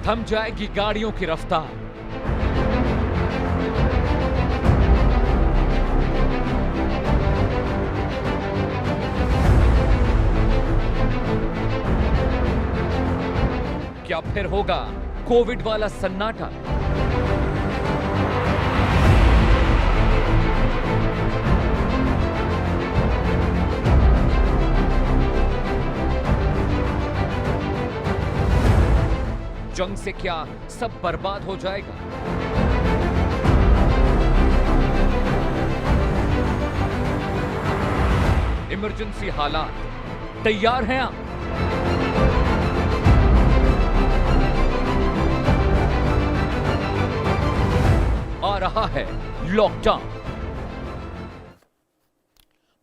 थम जाएगी गाड़ियों की रफ्तार। क्या फिर होगा कोविड वाला सन्नाटा? जंग से क्या सब बर्बाद हो जाएगा? इमरजेंसी हालात तैयार हैं आप? आ रहा है लॉकडाउन।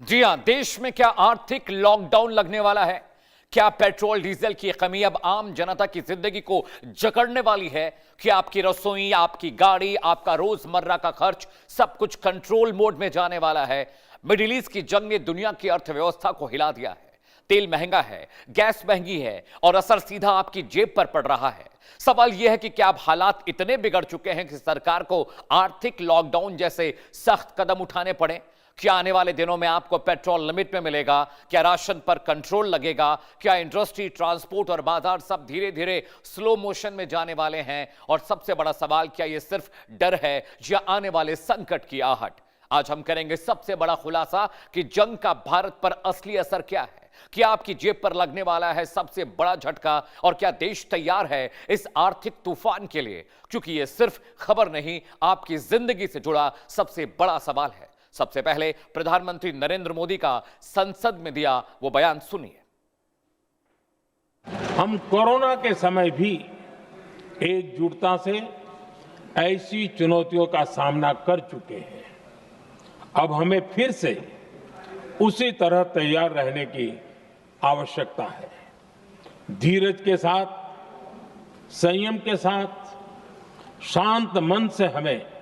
जी हां, देश में क्या आर्थिक लॉकडाउन लगने वाला है? क्या पेट्रोल डीजल की कमी अब आम जनता की जिंदगी को जकड़ने वाली है? क्या आपकी रसोई, आपकी गाड़ी, आपका रोजमर्रा का खर्च सब कुछ कंट्रोल मोड में जाने वाला है? मिडिल ईस्ट की जंग ने दुनिया की अर्थव्यवस्था को हिला दिया है। तेल महंगा है, गैस महंगी है और असर सीधा आपकी जेब पर पड़ रहा है। सवाल यह है कि क्या अब हालात इतने बिगड़ चुके हैं कि सरकार को आर्थिक लॉकडाउन जैसे सख्त कदम उठाने पड़े? क्या आने वाले दिनों में आपको पेट्रोल लिमिट में मिलेगा? क्या राशन पर कंट्रोल लगेगा? क्या इंडस्ट्री, ट्रांसपोर्ट और बाजार सब धीरे धीरे स्लो मोशन में जाने वाले हैं? और सबसे बड़ा सवाल, क्या यह सिर्फ डर है या आने वाले संकट की आहट? आज हम करेंगे सबसे बड़ा खुलासा कि जंग का भारत पर असली असर क्या है। क्या आपकी जेब पर लगने वाला है सबसे बड़ा झटका? और क्या देश तैयार है इस आर्थिक तूफान के लिए? क्योंकि यह सिर्फ खबर नहीं, आपकी जिंदगी से जुड़ा सबसे बड़ा सवाल है। सबसे पहले प्रधानमंत्री नरेंद्र मोदी का संसद में दिया वो बयान सुनिए। हम कोरोना के समय भी एकजुटता से ऐसी चुनौतियों का सामना कर चुके हैं। अब हमें फिर से उसी तरह तैयार रहने की आवश्यकता है। धीरज के साथ, संयम के साथ, शांत मन से हमें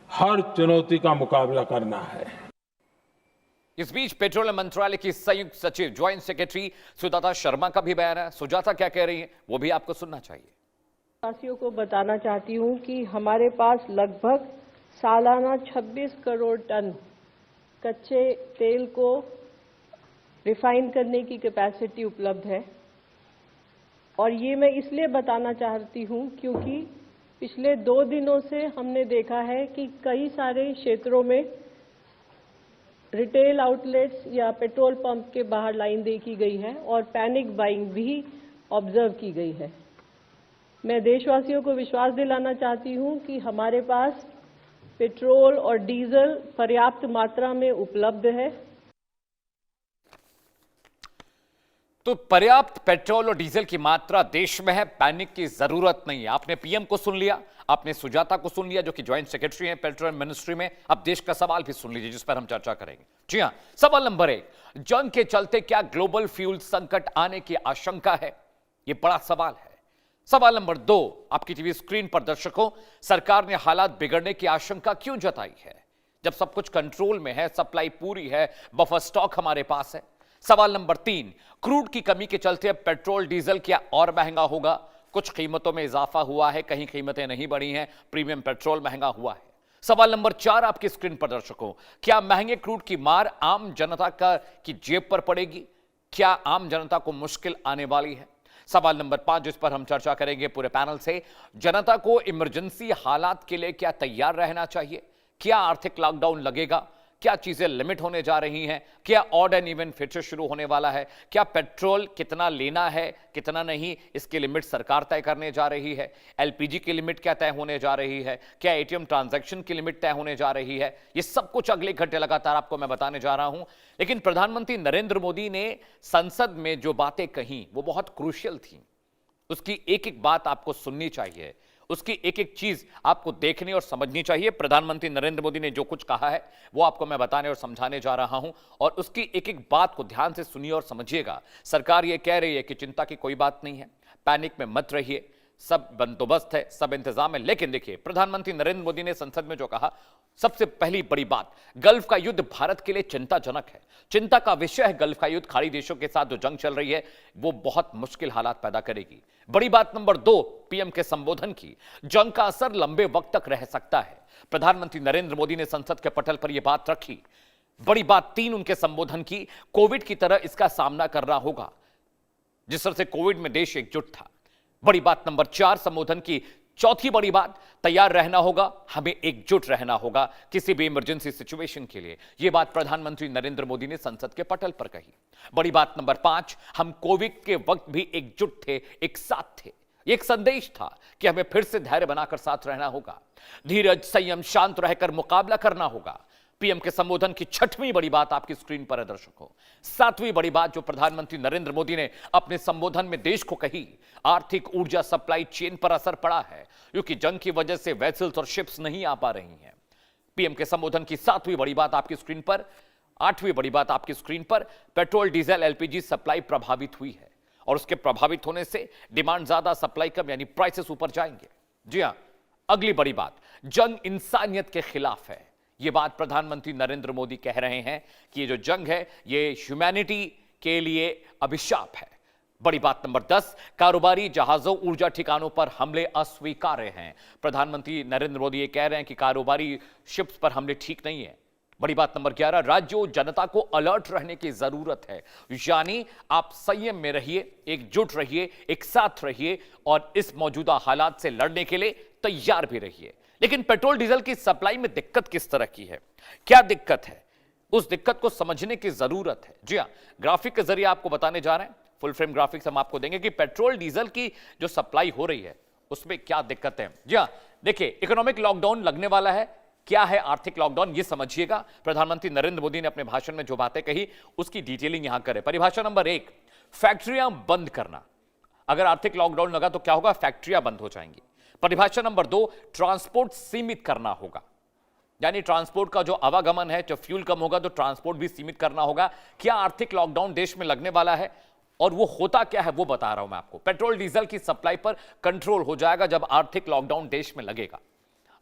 हर चुनौती का मुकाबला करना है। इस बीच पेट्रोलियम मंत्रालय की संयुक्त सचिव, ज्वाइंट सेक्रेटरी सुजाता शर्मा का भी बयान है। सुजाता क्या कह रही हैं, वो भी आपको सुनना चाहिए। वासियों को बताना चाहती हूं कि हमारे पास लगभग सालाना 26 करोड़ टन कच्चे तेल को रिफाइन करने की कैपेसिटी उपलब्ध है। और ये मैं इसलिए बताना चाहती हूं क्योंकि पिछले 2 दिनों से हमने देखा है कि कई सारे क्षेत्रों में रिटेल आउटलेट्स या पेट्रोल पंप के बाहर लाइन देखी गई है और पैनिक बाइंग भी ऑब्जर्व की गई है। मैं देशवासियों को विश्वास दिलाना चाहती हूं कि हमारे पास पेट्रोल और डीजल पर्याप्त मात्रा में उपलब्ध है। तो पर्याप्त पेट्रोल और डीजल की मात्रा देश में है, पैनिक की जरूरत नहीं है। आपने पीएम को सुन लिया, आपने सुजाता को सुन लिया जो कि ज्वाइंट सेक्रेटरी हैं पेट्रोलियम मिनिस्ट्री में। अब देश का सवाल भी सुन लीजिए जिस पर हम चर्चा करेंगे। जी हां, सवाल नंबर 1, जंग के चलते क्या ग्लोबल फ्यूल संकट आने की आशंका है? यह बड़ा सवाल है। सवाल नंबर 2, आपकी टीवी स्क्रीन पर दर्शकों, सरकार ने हालात बिगड़ने की आशंका क्यों जताई है जब सब कुछ कंट्रोल में है, सप्लाई पूरी है, बफर स्टॉक हमारे पास है? सवाल नंबर 3, क्रूड की कमी के चलते अब पेट्रोल डीजल क्या और महंगा होगा? कुछ कीमतों में इजाफा हुआ है, कहीं कीमतें नहीं बढ़ी हैं, प्रीमियम पेट्रोल महंगा हुआ है। सवाल नंबर 4 आपकी स्क्रीन पर दर्शकों, क्या महंगे क्रूड की मार आम जनता की जेब पर पड़ेगी? क्या आम जनता को मुश्किल आने वाली है? सवाल नंबर 5 जिस पर हम चर्चा करेंगे पूरे पैनल से, जनता को इमरजेंसी हालात के लिए क्या तैयार रहना चाहिए? क्या आर्थिक लॉकडाउन लगेगा? क्या चीजें लिमिट होने जा रही हैं? क्या ऑड एंड इवन फिर से शुरू होने वाला है? क्या पेट्रोल कितना लेना है, कितना नहीं, इसकी लिमिट सरकार तय करने जा रही है? एलपीजी की लिमिट क्या तय होने जा रही है? क्या एटीएम ट्रांजैक्शन की लिमिट तय होने जा रही है? ये सब कुछ अगले घंटे लगातार आपको मैं बताने जा रहा हूं। लेकिन प्रधानमंत्री नरेंद्र मोदी ने संसद में जो बातें कही वो बहुत क्रूशियल थी। उसकी एक एक बात आपको सुननी चाहिए, उसकी एक एक चीज आपको देखनी और समझनी चाहिए। प्रधानमंत्री नरेंद्र मोदी ने जो कुछ कहा है वो आपको मैं बताने और समझाने जा रहा हूं, और उसकी एक एक बात को ध्यान से सुनिए और समझिएगा। सरकार ये कह रही है कि चिंता की कोई बात नहीं है, पैनिक में मत रहिए, सब बंदोबस्त है, सब इंतजाम है। लेकिन देखिए, प्रधानमंत्री नरेंद्र मोदी ने संसद में जो कहा, सबसे पहली बड़ी बात, गल्फ का युद्ध भारत के लिए चिंताजनक है, चिंता का विषय है। गल्फ का युद्ध, खाड़ी देशों के साथ जो जंग चल रही है, वो बहुत मुश्किल हालात पैदा करेगी। बड़ी बात नंबर 2, पीएम के संबोधन की, जंग का असर लंबे वक्त तक रह सकता है। प्रधानमंत्री नरेंद्र मोदी ने संसद के पटल पर यह बात रखी। बड़ी बात 3, उनके संबोधन की, कोविड की तरह इसका सामना करना होगा जिस तरह से कोविड में देश एकजुट था। बड़ी बात नंबर 4, संबोधन की चौथी बड़ी बात, तैयार रहना होगा, हमें एकजुट रहना होगा किसी भी इमरजेंसी सिचुएशन के लिए। यह बात प्रधानमंत्री नरेंद्र मोदी ने संसद के पटल पर कही। बड़ी बात नंबर 5, हम कोविड के वक्त भी एकजुट थे, एक साथ थे। एक संदेश था कि हमें फिर से धैर्य बनाकर साथ रहना होगा, धीरज, संयम, शांत रहकर मुकाबला करना होगा। पीएम के संबोधन की छठवीं बड़ी बात आपकी स्क्रीन पर है दर्शकों। सातवीं बड़ी बात जो प्रधानमंत्री नरेंद्र मोदी ने अपने संबोधन में देश को कही, आर्थिक ऊर्जा सप्लाई चेन पर असर पड़ा है क्योंकि जंग की वजह से वेसल्स और शिप्स नहीं आ पा रही हैं। पीएम के संबोधन की सातवीं बड़ी बात आपकी स्क्रीन पर। आठवीं बड़ी बात आपकी स्क्रीन पर, पेट्रोल, डीजल, एलपीजी सप्लाई प्रभावित हुई है और उसके प्रभावित होने से डिमांड ज्यादा, सप्लाई कम, यानी प्राइसेस ऊपर जाएंगे। जी हां, अगली बड़ी बात, जंग इंसानियत के खिलाफ है। यह बात प्रधानमंत्री नरेंद्र मोदी कह रहे हैं कि ये जो जंग है, ये ह्यूमैनिटी के लिए अभिशाप है। बड़ी बात नंबर 10, कारोबारी जहाजों, ऊर्जा ठिकानों पर हमले अस्वीकार्य हैं। प्रधानमंत्री नरेंद्र मोदी ये कह रहे हैं कि कारोबारी शिप्स पर हमले ठीक नहीं है। बड़ी बात नंबर 11, राज्यों, जनता को अलर्ट रहने की जरूरत है, यानी आप संयम में रहिए, एकजुट रहिए, एक साथ रहिए और इस मौजूदा हालात से लड़ने के लिए तैयार भी रहिए। लेकिन पेट्रोल डीजल की सप्लाई में दिक्कत किस तरह की है, क्या दिक्कत है, उस दिक्कत को समझने की जरूरत है। जी हां, ग्राफिक के जरिए आपको बताने जा रहे हैं, फुल फ्रेम ग्राफिक्स हम आपको देंगे कि पेट्रोल डीजल की जो सप्लाई हो रही है उसमें क्या दिक्कत है। जी हां, देखिए, इकोनॉमिक लॉकडाउन लगने वाला है। क्या है आर्थिक लॉकडाउन, ये समझिएगा। प्रधानमंत्री नरेंद्र मोदी ने अपने भाषण में जो बातें कही उसकी डिटेलिंग यहां करें। परिभाषा नंबर 1, फैक्ट्रियां बंद करना। अगर आर्थिक लॉकडाउन लगा तो क्या होगा, फैक्ट्रियां बंद हो जाएंगी। परिभाषा नंबर 2, ट्रांसपोर्ट सीमित करना होगा, यानी ट्रांसपोर्ट का जो आवागमन है, जो फ्यूल कम होगा तो ट्रांसपोर्ट भी सीमित करना होगा। क्या आर्थिक लॉकडाउन देश में लगने वाला है और वो होता क्या है वो बता रहा हूं मैं आपको। पेट्रोल डीजल की सप्लाई पर कंट्रोल हो जाएगा जब आर्थिक लॉकडाउन देश में लगेगा।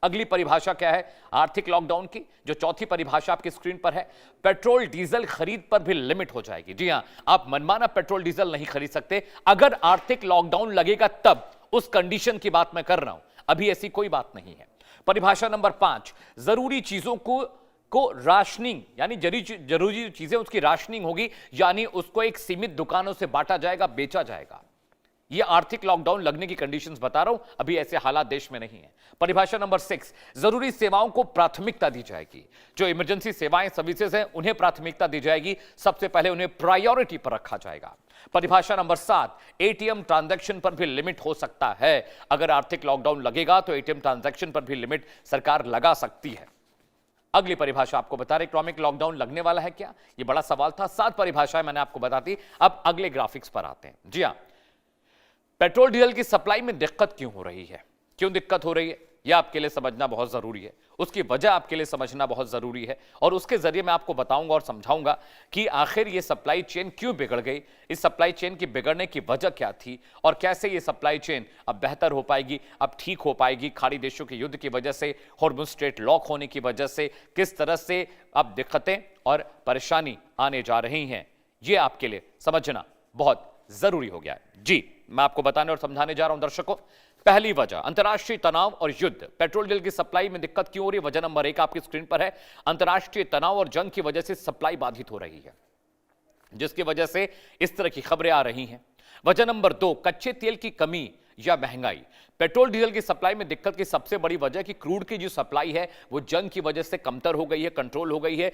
अगली परिभाषा क्या है आर्थिक लॉकडाउन की, जो चौथी परिभाषा आपकी स्क्रीन पर है, पेट्रोल डीजल खरीद पर भी लिमिट हो जाएगी। जी हां, आप मनमाना पेट्रोल डीजल नहीं खरीद सकते। अगर आर्थिक लॉकडाउन लगेगा तब, उस कंडीशन की बात मैं कर रहा हूं, अभी ऐसी कोई बात नहीं है। परिभाषा नंबर 5, जरूरी चीजों को राशनिंग, यानी जरूरी चीजें उसकी राशनिंग होगी, यानी उसको एक सीमित दुकानों से बांटा जाएगा, बेचा जाएगा। ये आर्थिक लॉकडाउन लगने की कंडीशंस बता रहा हूं, अभी ऐसे हालात देश में नहीं है। परिभाषा नंबर 6, जरूरी सेवाओं को प्राथमिकता दी जाएगी। जो इमरजेंसी सेवाएं, सर्विसेज हैं, उन्हें प्राथमिकता दी जाएगी, सबसे पहले उन्हें प्रायोरिटी पर रखा जाएगा। परिभाषा नंबर 7, एटीएम ट्रांजैक्शन पर भी लिमिट हो सकता है। अगर आर्थिक लॉकडाउन लगेगा तो एटीएम ट्रांजैक्शन पर भी लिमिट सरकार लगा सकती है। अगली परिभाषा आपको बता रहे, इकोनॉमिक लॉकडाउन लगने वाला है क्या, यह बड़ा सवाल था। 7 परिभाषाएं मैंने आपको बता दी। अब अगले ग्राफिक्स पर आते हैं। जी हां, पेट्रोल डीजल की सप्लाई में दिक्कत क्यों हो रही है, क्यों दिक्कत हो रही है, यह आपके लिए समझना बहुत जरूरी है। उसकी वजह आपके लिए समझना बहुत जरूरी है और उसके जरिए मैं आपको बताऊंगा और समझाऊंगा कि आखिर यह सप्लाई चेन क्यों बिगड़ गई, इस सप्लाई चेन की बिगड़ने की वजह क्या थी और कैसे यह सप्लाई चेन अब बेहतर हो पाएगी, अब ठीक हो पाएगी। खाड़ी देशों के युद्ध की वजह से, हॉर्मुज़ स्ट्रेट लॉक होने की वजह से किस तरह से अब दिक्कतें और परेशानी आने जा रही हैं, यह आपके लिए समझना बहुत जरूरी हो गया है। जी, मैं आपको बताने और समझाने जा रहा हूं दर्शकों। पहली वजह, अंतर्राष्ट्रीय तनाव और युद्ध। पेट्रोल डीजल की सप्लाई में दिक्कत क्यों हो रही है, वजह नंबर 1 आपकी स्क्रीन पर है। अंतर्राष्ट्रीय तनाव और जंग की वजह से सप्लाई बाधित हो रही है, जिसकी वजह से इस तरह की खबरें आ रही हैं। वजह नंबर 2, कच्चे तेल की कमी या महंगाई। पेट्रोल डीजल की सप्लाई में दिक्कत की सबसे बड़ी वजह कि क्रूड की जो सप्लाई है वो जंग की वजह से कमतर हो गई है, कंट्रोल हो गई है,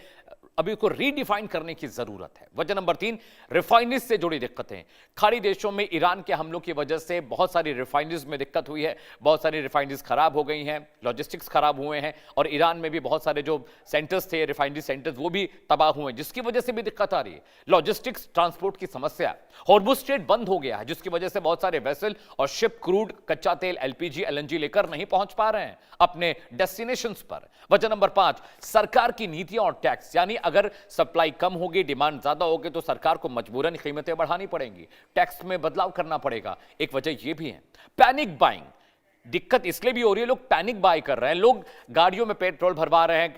अभी उसको रीडिफाइन करने की जरूरत है। वजह नंबर 3, रिफाइनरीज से जुड़ी दिक्कतें। खाड़ी देशों में ईरान के हमलों की वजह से बहुत सारी रिफाइनरीज में दिक्कत हुई है, बहुत सारी रिफाइनरीज खराब हो गई हैं, लॉजिस्टिक्स खराब हुए हैं और ईरान में भी बहुत सारे जो सेंटर्स थे, रिफाइनरी सेंटर्स, वो भी तबाह हुए हैं, जिसकी वजह से भी दिक्कत आ रही है। लॉजिस्टिक्स, ट्रांसपोर्ट की समस्या, हॉर्मुज़ स्ट्रेट बंद हो गया है, जिसकी वजह से बहुत सारे वेसल और शिप क्रूड, कच्चा तेल, एलपीजी, एलएनजी लेकर नहीं पहुंच पा रहे हैं अपने डेस्टिनेशंस पर। वजह नंबर 5, सरकार की नीतियां और टैक्स, यानी अगर सप्लाई कम होगी, डिमांड ज्यादा होगी, तो सरकार को मजबूरन कीमतें बढ़ानी पड़ेंगी, टैक्स में बदलाव करना पड़ेगा। एक वजह यह भी है। पैनिक बाइंग, दिक्कत इसलिए भी हो रही है, लोग पैनिक बाय कर रहे हैं, लोग गाड़ियों में पेट्रोल भरवा रहे हैं,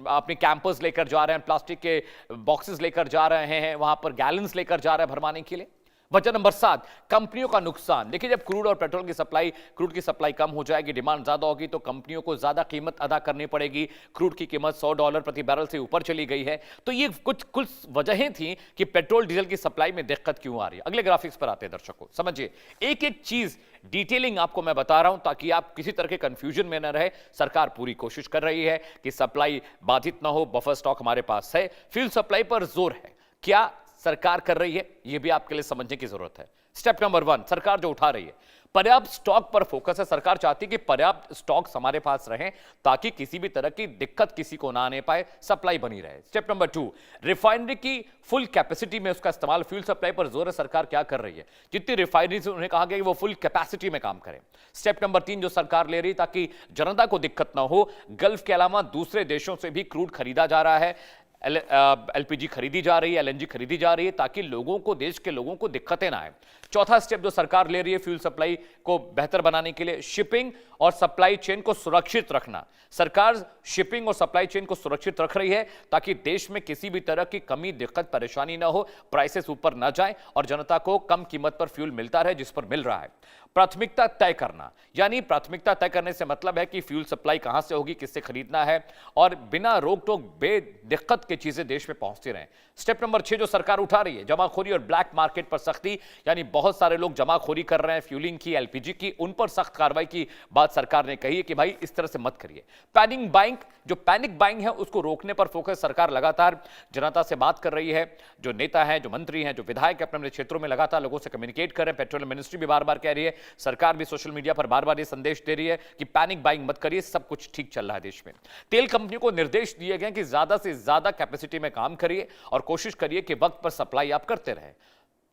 अपने कैंपर्स लेकर जा रहे हैं, प्लास्टिक के बॉक्सेस लेकर जा रहे हैं, वहां पर गैलन्स लेकर जा रहे हैं भरवाने के लिए। वजह नंबर 7, कंपनियों का नुकसान। देखिए, जब क्रूड और पेट्रोल की सप्लाई, क्रूड की सप्लाई कम हो जाएगी, डिमांड ज्यादा होगी, तो कंपनियों को ज्यादा कीमत अदा करनी पड़ेगी। क्रूड की कीमत $100 प्रति बैरल से ऊपर चली गई है। तो ये कुछ वजहें थी कि पेट्रोल डीजल की सप्लाई में दिक्कत क्यों आ रही है। अगले ग्राफिक्स पर आते हैं दर्शकों, समझिए। एक एक चीज डिटेलिंग आपको मैं बता रहा हूं ताकि आप किसी तरह के कंफ्यूजन में न रहे। सरकार पूरी कोशिश कर रही है कि सप्लाई बाधित ना हो, बफर स्टॉक हमारे पास है, फ्यूल सप्लाई पर जोर है। क्या सरकार कर रही है, यह भी आपके लिए समझने की जरूरत है। स्टेप नंबर 1, सरकार जो उठा रही है, पर्याप्त स्टॉक पर फोकस है। सरकार चाहती है कि पर्याप्त स्टॉक हमारे पास रहे ताकि किसी भी तरह की दिक्कत किसी को ना आने पाए, सप्लाई बनी रहे। स्टेप नंबर 2, रिफाइनरी की फुल कैपेसिटी में उसका इस्तेमाल। फ्यूल सप्लाई पर जोर है, सरकार क्या कर रही है, जितनी रिफाइनरी से उन्हें कहा गया कि वो फुल कैपेसिटी में काम करें। स्टेप नंबर 3 जो सरकार ले रही ताकि जनता को दिक्कत ना हो, गल्फ के अलावा दूसरे देशों से भी क्रूड खरीदा जा रहा है, एलपीजी खरीदी जा रही है, एलएनजी खरीदी जा रही है ताकि लोगों को, देश के लोगों को दिक्कतें ना आए। चौथा स्टेप जो सरकार ले रही है फ्यूल सप्लाई को बेहतर बनाने के लिए, शिपिंग और सप्लाई चेन को सुरक्षित रखना। सरकार शिपिंग और सप्लाई चेन को सुरक्षित रख रही है ताकि देश में किसी भी तरह की कमी, दिक्कत, परेशानी ना हो, प्राइसेस ऊपर ना जाए और जनता को कम कीमत पर फ्यूल मिलता रहे जिस पर मिल रहा है। प्राथमिकता तय करना, यानी प्राथमिकता तय करने से मतलब है कि फ्यूल सप्लाई कहां से होगी, किससे खरीदना है और बिना रोक टोक बेदिक्कत की चीजें देश में पहुंचती रहें। स्टेप नंबर 6 जो सरकार उठा रही है, जमाखोरी और ब्लैक मार्केट पर सख्ती, यानी बहुत सारे लोग जमाखोरी कर रहे हैं फ्यूलिंग की, एलपीजी की, उन पर सख्त कार्रवाई की बात सरकार ने कही है कि भाई इस तरह से मत करिए। पैनिक बाइंग, जो पैनिक बाइंग है उसको रोकने पर फोकस। सरकार लगातार जनता से बात कर रही है, जो नेता है, जो मंत्री हैं, जो विधायक अपने अपने क्षेत्रों में लगातार लोगों से कम्युनिकेट कर रहे हैं। पेट्रोलियम मिनिस्ट्री भी बार बार कह रही है, सरकार भी सोशल मीडिया पर बार बार ये संदेश दे रही है कि पैनिक बाइंग मत करिए, सब कुछ ठीक चल रहा है देश में। तेल कंपनियों को निर्देश दिए गए कि ज्यादा से ज्यादा कैपेसिटी में काम करिए और कोशिश करिए कि वक्त पर सप्लाई आप करते रहे।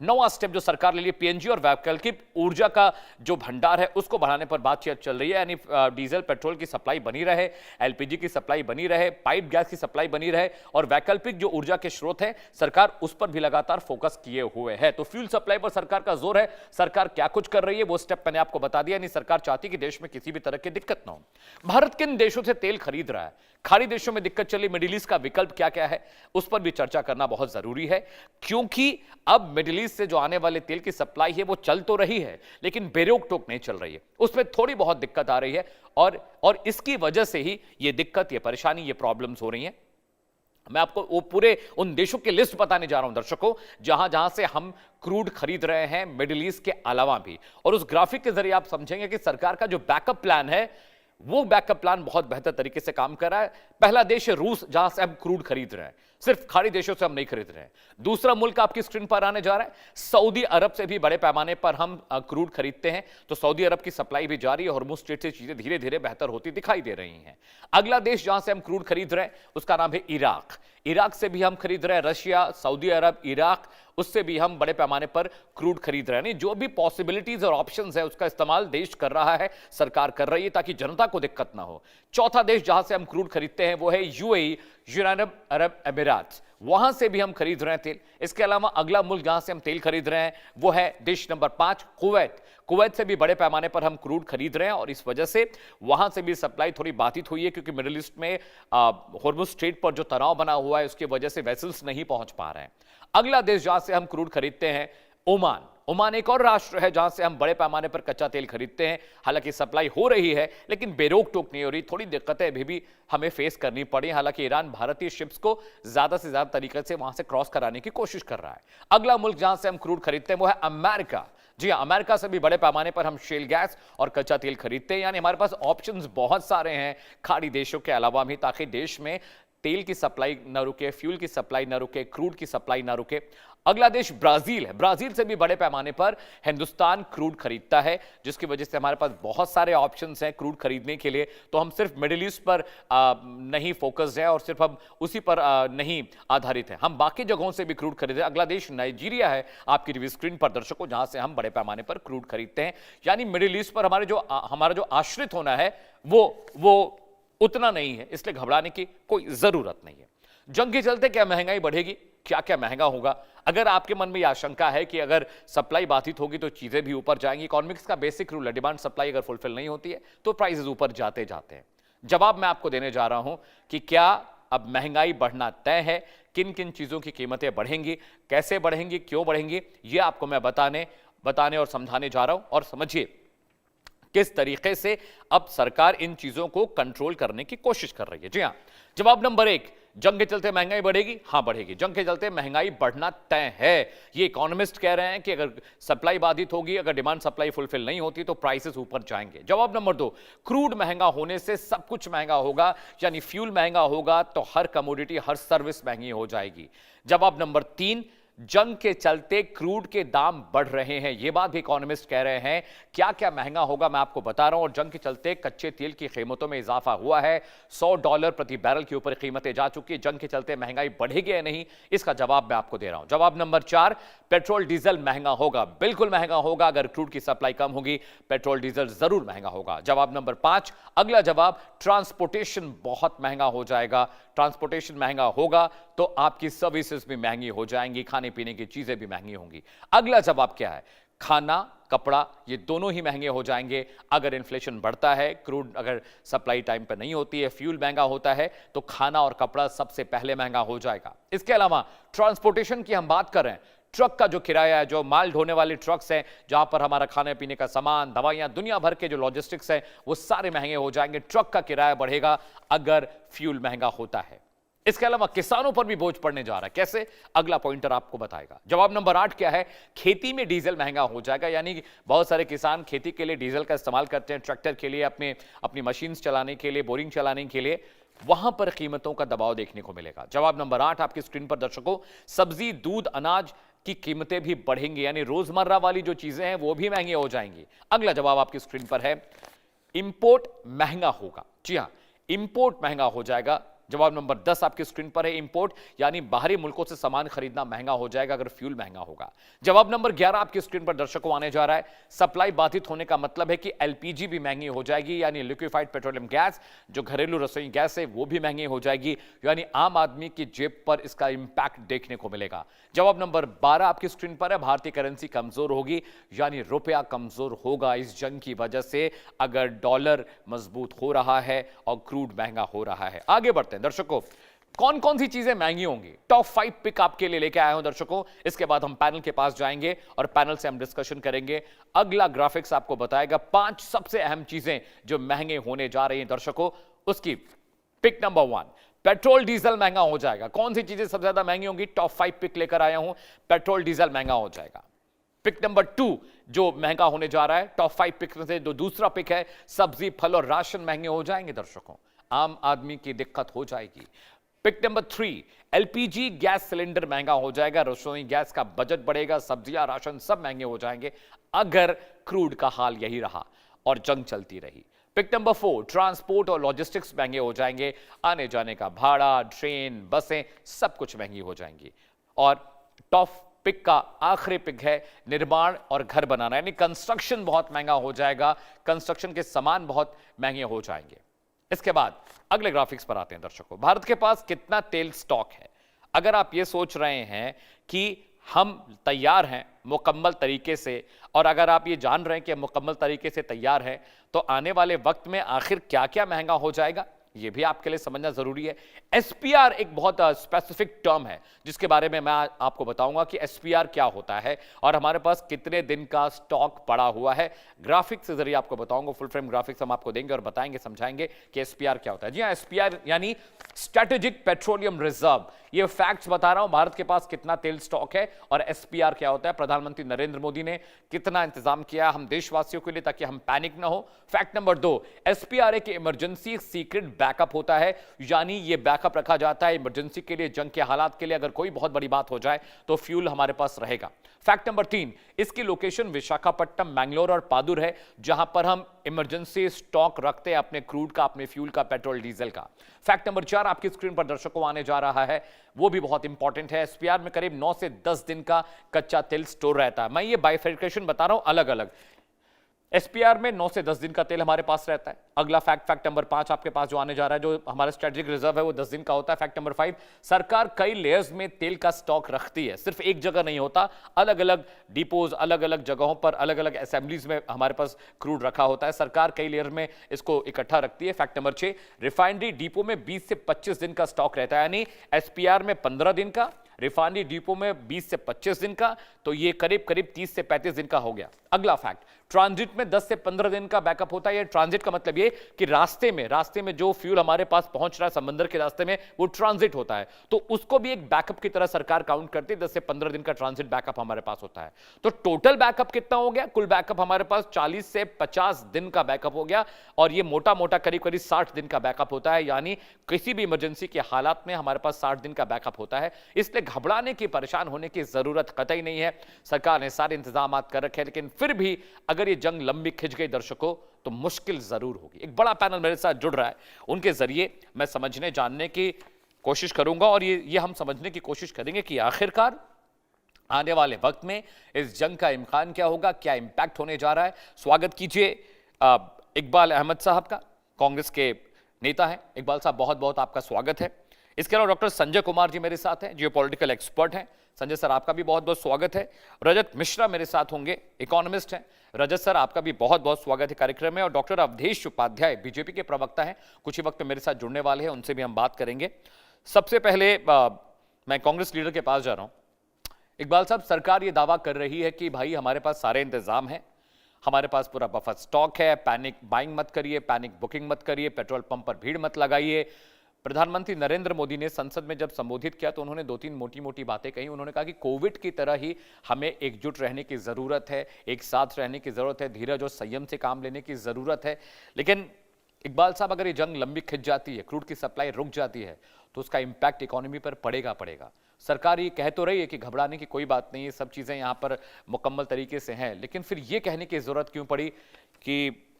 9वां स्टेप जो सरकार ले लिए, पीएनजी और वैकल्पिक ऊर्जा का जो भंडार है उसको बढ़ाने पर बातचीत चल रही है, यानी डीजल पेट्रोल की सप्लाई बनी रहे, एलपीजी की सप्लाई बनी रहे, पाइप गैस की सप्लाई बनी रहे और वैकल्पिक जो ऊर्जा के स्रोत है सरकार उस पर भी लगातार फोकस किए हुए है। तो फ्यूल सप्लाई पर सरकार का जोर है। सरकार क्या कुछ कर रही है वो स्टेप मैंने आपको बता दिया, यानी सरकार चाहती है कि देश में किसी भी तरह की दिक्कत ना हो। भारत किन देशों से तेल खरीद रहा है, खाड़ी देशों में दिक्कत चली, मिडिल ईस्ट का विकल्प क्या क्या है, उस पर भी चर्चा करना बहुत जरूरी है, क्योंकि अब मिडिल ईस्ट से जो आने वाले तेल की सप्लाई है वो चल तो रही है लेकिन बेरोक टोक नहीं चल रही है, उसमें थोड़ी बहुत दिक्कत आ रही है और इसकी वजह से ही ये दिक्कत, ये परेशानी, ये प्रॉब्लम्स हो रही हैं। मैं आपको वो पूरे उन देशों की लिस्ट बताने जा रहा हूं दर्शकों, जहां जहां से हम क्रूड खरीद रहे हैं मिडिल ईस्ट के अलावा भी, और उस ग्राफिक के जरिए आप समझेंगे कि सरकार का जो बैकअप प्लान है वो बैकअप प्लान बहुत बेहतर तरीके से काम कर रहा है। पहला देश है रूस, जहां से हम क्रूड खरीद रहे हैं, सिर्फ खाड़ी देशों से हम नहीं खरीद रहे हैं। दूसरा मुल्क आपकी स्क्रीन पर आने जा रहा है, सऊदी अरब से भी बड़े पैमाने पर हम क्रूड खरीदते हैं, तो सऊदी अरब की सप्लाई भी जारी है, हॉर्मुज़ स्ट्रेट से चीजें धीरे धीरे बेहतर होती दिखाई दे रही हैं। अगला देश जहां से हम क्रूड खरीद रहे हैं उसका नाम है इराक। इराक से भी हम खरीद रहे हैं, रशिया, सऊदी अरब, इराक, उससे भी हम बड़े पैमाने पर क्रूड खरीद रहे हैं। जो भी पॉसिबिलिटीज और ऑप्शंस है उसका इस्तेमाल देश कर रहा है, सरकार कर रही है ताकि जनता को दिक्कत ना हो। चौथा देश जहां से हम क्रूड खरीदते हैं वो है यूएई, यूनाइटेड अरब अमीरात, वहां से भी हम खरीद रहे हैं तेल। इसके अलावा अगला मुल्क जहां से हम तेल खरीद रहे हैं वो है देश नंबर 5 कुवैत। कुवैत से भी बड़े पैमाने पर हम क्रूड खरीद रहे हैं और इस वजह से वहां से भी सप्लाई थोड़ी बाधित हुई है, क्योंकि मिडिल ईस्ट में हॉर्मुज़ स्ट्रेट पर जो तनाव बना हुआ है उसकी वजह से वेसल्स नहीं पहुंच पा रहे हैं। अगला देश जहां से हम क्रूड खरीदते हैं ओमान। ओमान एक और राष्ट्र है जहां से हम बड़े पैमाने पर कच्चा तेल खरीदते हैं। हालांकि सप्लाई हो रही है लेकिन बेरोक टोक नहीं हो रही, थोड़ी दिक्कतें अभी भी हमें फेस करनी पड़ी। हालांकि ईरान भारतीय शिप्स को ज्यादा से ज्यादा तरीके से वहां से क्रॉस कराने की कोशिश कर रहा है। अगला मुल्क जहां से हम क्रूड खरीदते हैं वो है अमेरिका। जी हां, अमेरिका से भी बड़े पैमाने पर हम शेल गैस और कच्चा तेल खरीदते हैं, यानी हमारे पास ऑप्शंस बहुत सारे हैं खाड़ी देशों के अलावा भी, ताकि देश में तेल की सप्लाई न रुके, फ्यूल की सप्लाई न रुके, क्रूड की सप्लाई न रुके। अगला देश ब्राजील है। ब्राजील से भी बड़े पैमाने पर हिंदुस्तान क्रूड खरीदता है, जिसकी वजह से हमारे पास बहुत सारे ऑप्शंस हैं क्रूड खरीदने के लिए। तो हम सिर्फ मिडिल ईस्ट पर नहीं फोकस्ड है और सिर्फ हम उसी पर नहीं आधारित है, हम बाकी जगहों से भी क्रूड खरीदते हैं। अगला देश नाइजीरिया है आपकी टीवी स्क्रीन पर दर्शकों, जहां से हम बड़े पैमाने पर क्रूड खरीदते हैं। यानी मिडिल ईस्ट पर हमारा जो आश्रित होना है वो उतना नहीं है, इसलिए घबराने की कोई जरूरत नहीं है। जंग के चलते क्या महंगाई बढ़ेगी, क्या क्या महंगा होगा? अगर आपके मन में यह आशंका है कि अगर सप्लाई बाधित होगी तो चीजें भी ऊपर जाएंगी, इकोनॉमिक्स का बेसिक रूल है, डिमांड सप्लाई अगर फुलफिल नहीं होती है तो प्राइसेस ऊपर जाते जाते हैं। जवाब मैं आपको देने जा रहा हूं कि क्या अब महंगाई बढ़ना तय है, किन किन चीजों की कीमतें बढ़ेंगी, कैसे बढ़ेंगी, क्यों बढ़ेंगी, यह आपको मैं बताने और समझाने जा रहा हूं। और समझिए किस तरीके से अब सरकार इन चीजों को कंट्रोल करने की कोशिश कर रही है। जी हां, जवाब नंबर 1, जंग के चलते महंगाई बढ़ेगी? हां बढ़ेगी। जंग के चलते महंगाई बढ़ना तय है, ये इकोनॉमिस्ट कह रहे हैं कि अगर सप्लाई बाधित होगी, अगर डिमांड सप्लाई फुलफिल नहीं होती तो प्राइसेस ऊपर जाएंगे। जवाब नंबर 2, क्रूड महंगा होने से सब कुछ महंगा होगा, यानी फ्यूल महंगा होगा तो हर कमोडिटी, हर सर्विस महंगी हो जाएगी। जवाब नंबर 3, जंग के चलते क्रूड के दाम बढ़ रहे हैं, यह बात भी इकोनॉमिस्ट कह रहे हैं। क्या क्या महंगा होगा मैं आपको बता रहा हूं। और जंग के चलते कच्चे तेल की कीमतों में इजाफा हुआ है, $100 प्रति बैरल के ऊपर कीमतें जा चुकी है। जंग के चलते महंगाई बढ़ेगी या नहीं, इसका जवाब मैं आपको दे रहा हूं। जवाब नंबर 4, पेट्रोल डीजल महंगा होगा, बिल्कुल महंगा होगा। अगर क्रूड की सप्लाई कम होगी, पेट्रोल डीजल जरूर महंगा होगा। जवाब नंबर 5, अगला जवाब, ट्रांसपोर्टेशन बहुत महंगा हो जाएगा। ट्रांसपोर्टेशन महंगा होगा तो आपकी सर्विसेज भी महंगी हो जाएंगी, खाने पीने की चीजें भी महंगी होंगी। अगला जवाब क्या है, खाना, कपड़ा, ये दोनों ही महंगे हो जाएंगे अगर इन्फ्लेशन बढ़ता है, क्रूड अगर सप्लाई टाइम पर नहीं होती है, फ्यूल महंगा होता है तो खाना और कपड़ा सबसे पहले महंगा हो जाएगा। इसके अलावा ट्रांसपोर्टेशन की हम बात कर रहे हैं, ट्रक का जो किराया है, जो माल ढोने वाले ट्रक्स हैं, जहां पर हमारा खाने पीने का सामान, दवाइयां, दुनिया भर के जो लॉजिस्टिक्स हैं, वो सारे महंगे हो जाएंगे। ट्रक का किराया बढ़ेगा अगर फ्यूल महंगा होता है। इसके अलावा किसानों पर भी बोझ पड़ने जा रहा है, कैसे, अगला पॉइंटर आपको बताएगा। जवाब नंबर 8 क्या है, खेती में डीजल महंगा हो जाएगा, यानी कि बहुत सारे किसान खेती के लिए डीजल का इस्तेमाल करते हैं, ट्रैक्टर के लिए, अपनी मशीन चलाने के लिए, बोरिंग चलाने के लिए, वहां पर कीमतों का दबाव देखने को मिलेगा। जवाब नंबर 8 आपकी स्क्रीन पर दर्शकों, सब्जी, दूध, अनाज की कीमतें भी बढ़ेंगी, यानी रोजमर्रा वाली जो चीजें हैं वो भी महंगी हो जाएंगी। अगला जवाब आपकी स्क्रीन पर है, इंपोर्ट महंगा होगा। जी हां, इंपोर्ट महंगा हो जाएगा। जवाब नंबर 10 आपकी स्क्रीन पर है, इंपोर्ट यानी बाहरी मुल्कों से सामान खरीदना महंगा हो जाएगा अगर फ्यूल महंगा होगा। जवाब नंबर 11 आपकी स्क्रीन पर दर्शकों आने जा रहा है, सप्लाई बाधित होने का मतलब है कि एलपीजी भी महंगी हो जाएगी, यानी लिक्विफाइड पेट्रोलियम गैस, जो घरेलू रसोई गैस है वो भी महंगी हो जाएगी, यानी आम आदमी की जेब पर इसका इंपैक्ट देखने को मिलेगा। जवाब नंबर 12 आपकी स्क्रीन पर है, भारतीय करेंसी कमजोर होगी, यानी रुपया कमजोर होगा इस जंग की वजह से, अगर डॉलर मजबूत हो रहा है और क्रूड महंगा हो रहा है। आगे बढ़ते हैं दर्शकों, कौन कौन सी चीजें महंगी होंगी, टॉप 5 पिक आपके लिए लेके आया हूं दर्शकों। इसके बाद हम पैनल के पास जाएंगे और पैनल से हम डिस्कशन करेंगे। अगला ग्राफिक्स आपको बताएगा 5 सबसे अहम चीजें जो महंगे होने जा रही हैं दर्शकों। उसकी पिक नंबर 1, पेट्रोल डीजल महंगा हो जाएगा। कौन सी चीजें सबसे ज्यादा महंगी होंगी, टॉप 5 पिक लेकर आया हूं, पेट्रोल डीजल महंगा हो जाएगा। पिक नंबर 2 जो महंगा होने जा रहा है, टॉप 5 पिक में से जो दूसरा पिक है, सब्जी, फल और राशन महंगे हो जाएंगे दर्शकों, आम आदमी की दिक्कत हो जाएगी। Pick number 3, LPG gas cylinder महंगा हो जाएगा, रसोई गैस का बजट बढ़ेगा, सब्जियां, राशन सब महंगे हो जाएंगे अगर क्रूड का हाल यही रहा और जंग चलती रही। पिक नंबर 4, ट्रांसपोर्ट और लॉजिस्टिक्स महंगे हो जाएंगे, आने जाने का भाड़ा, ट्रेन, बसें सब कुछ महंगी हो जाएंगी। और टॉप पिक का आखिरी पिक है निर्माण और घर बनाना, यानी कंस्ट्रक्शन बहुत महंगा हो जाएगा, कंस्ट्रक्शन के सामान बहुत महंगे हो जाएंगे। इसके बाद अगले ग्राफिक्स पर आते हैं दर्शकों, भारत के पास कितना तेल स्टॉक है। अगर आप ये सोच रहे हैं कि हम तैयार हैं मुकम्मल तरीके से, और अगर आप ये जान रहे हैं कि हम मुकम्मल तरीके से तैयार हैं, तो आने वाले वक्त में आखिर क्या क्या महंगा हो जाएगा ये भी आपके लिए समझना जरूरी है। एसपीआर एक बहुत स्पेसिफिक टर्म है जिसके बारे में मैं आपको बताऊंगा कि एसपीआर क्या होता है और हमारे पास कितने दिन का स्टॉक पड़ा हुआ है। ग्राफिक्स के जरिए आपको बताऊंगा, फुल फ्रेम ग्राफिक्स हम आपको देंगे और बताएंगे, समझाएंगे कि एसपीआर क्या होता है। जी हाँ, एसपीआर यानी स्ट्रेटेजिक पेट्रोलियम रिजर्व। ये फैक्ट्स बता रहा हूं, भारत के पास कितना तेल स्टॉक है और एसपीआर क्या होता है। प्रधानमंत्री नरेंद्र मोदी ने कितना इंतजाम किया हम देशवासियों के लिए ताकि हम पैनिक ना हो। फैक्ट नंबर 2, एसपीआर एक इमरजेंसी सीक्रेट बैकअप होता है, यानी ये बैकअप रखा जाता है इमरजेंसी के लिए, जंग के हालात के लिए, अगर कोई बहुत बड़ी बात हो जाए तो फ्यूल हमारे पास रहेगा। फैक्ट नंबर 3, इसकी लोकेशन विशाखापट्टनम, मैंगलोर और पादुर है, जहां पर हम इमरजेंसी स्टॉक रखते हैं अपने क्रूड का, अपने फ्यूल का, पेट्रोल डीजल का। फैक्ट नंबर 4 आपकी स्क्रीन पर दर्शकों आने जा रहा है, वो भी बहुत इंपॉर्टेंट है। एसपीआर में करीब 9 से 10 दिन का कच्चा तेल स्टोर रहता है। मैं ये बाइफर्केशन बता रहा हूं अलग अलग। एसपीआर में 9 से 10 दिन का तेल हमारे पास रहता है। अगला फैक्ट नंबर 5 आपके पास जो आने जा रहा है, जो हमारा स्ट्रेटेजिक रिजर्व है वो 10 दिन का होता है। फैक्ट नंबर 5, सरकार कई लेयर्स में तेल का स्टॉक रखती है, सिर्फ एक जगह नहीं होता, अलग अलग डिपोज, अलग अलग जगहों पर, अलग अलग असेंबलीज में हमारे पास क्रूड रखा होता है। सरकार कई लेयर में इसको इकट्ठा रखती है। फैक्ट नंबर 6, रिफाइनरी डिपो में 20 से 25 दिन का स्टॉक रहता है, यानी एसपीआर में 15 दिन का, रिफाइनरी डिपो में 20 से 25 दिन का, तो ये करीब करीब 30 से 35 दिन का हो गया। अगला फैक्ट, ट्रांजिट में 10 से 15 दिन का बैकअप होता है। ये ट्रांजिट का मतलब ये कि रास्ते में जो फ्यूल हमारे पास पहुंच रहा है समंदर के रास्ते में, वो ट्रांजिट होता है, तो उसको भी एक बैकअप की तरह सरकार काउंट करती है। 10 से 15 दिन का ट्रांजिट बैकअप हमारे पास होता है। तो टोटल बैकअप कितना हो गया? कुल बैकअप हमारे पास 40 से 50 दिन का बैकअप हो गया, और ये मोटा मोटा करीब करीब 60 दिन का बैकअप होता है, यानी किसी भी इमरजेंसी के हालात में हमारे पास 60 दिन का बैकअप होता है। इसलिए घबराने की, परेशान होने की जरूरत कतई नहीं है। सरकार ने सारे इंतजाम कर रखे हैं, लेकिन फिर भी अगर ये जंग लंबी खिंच गई दर्शकों, तो मुश्किल जरूर होगी। एक बड़ा पैनल मेरे साथ जुड़ रहा है, उनके जरिए मैं समझने जानने की कोशिश करूंगा, और ये हम समझने की कोशिश करेंगे कि आखिरकार आने वाले वक्त में इस जंग का इम्कान क्या होगा, क्या इंपैक्ट होने जा रहा है। स्वागत कीजिए इकबाल अहमद साहब का, कांग्रेस के नेता हैं। इकबाल साहब, बहुत बहुत आपका स्वागत है। इसके अलावा डॉक्टर संजय कुमार जी मेरे साथ हैं, जियो पॉलिटिकल एक्सपर्ट हैं। संजय सर, आपका भी बहुत बहुत स्वागत है। रजत मिश्रा मेरे साथ होंगे, इकोनॉमिस्ट हैं। रजत सर, आपका भी बहुत बहुत स्वागत है कार्यक्रम में। और डॉक्टर अवधेश उपाध्याय बीजेपी के प्रवक्ता हैं, कुछ ही वक्त में मेरे साथ जुड़ने वाले हैं, उनसे भी हम बात करेंगे। सबसे पहले मैं कांग्रेस लीडर के पास जा रहा हूं। इकबाल साहब, सरकार ये दावा कर रही है कि भाई हमारे पास सारे इंतजाम हैं, हमारे पास पूरा बफर स्टॉक है, पैनिक बाइंग मत करिए, पैनिक बुकिंग मत करिए, पेट्रोल पंप पर भीड़ मत लगाइए। प्रधानमंत्री नरेंद्र मोदी ने संसद में जब संबोधित किया तो उन्होंने 2-3 मोटी मोटी बातें कही। उन्होंने कहा कि कोविड की तरह ही हमें एकजुट रहने की जरूरत है, एक साथ रहने की जरूरत है, धीरज और संयम से काम लेने की जरूरत है। लेकिन इकबाल साहब, अगर ये जंग लंबी खिंच जाती है, क्रूड की सप्लाई रुक जाती है, तो उसका इंपैक्ट इकोनॉमी पर पड़ेगा। सरकार ये कह तो रही है कि घबराने की कोई बात नहीं है, सब चीजें यहाँ पर मुकम्मल तरीके से हैं, लेकिन फिर ये कहने की जरूरत क्यों पड़ी कि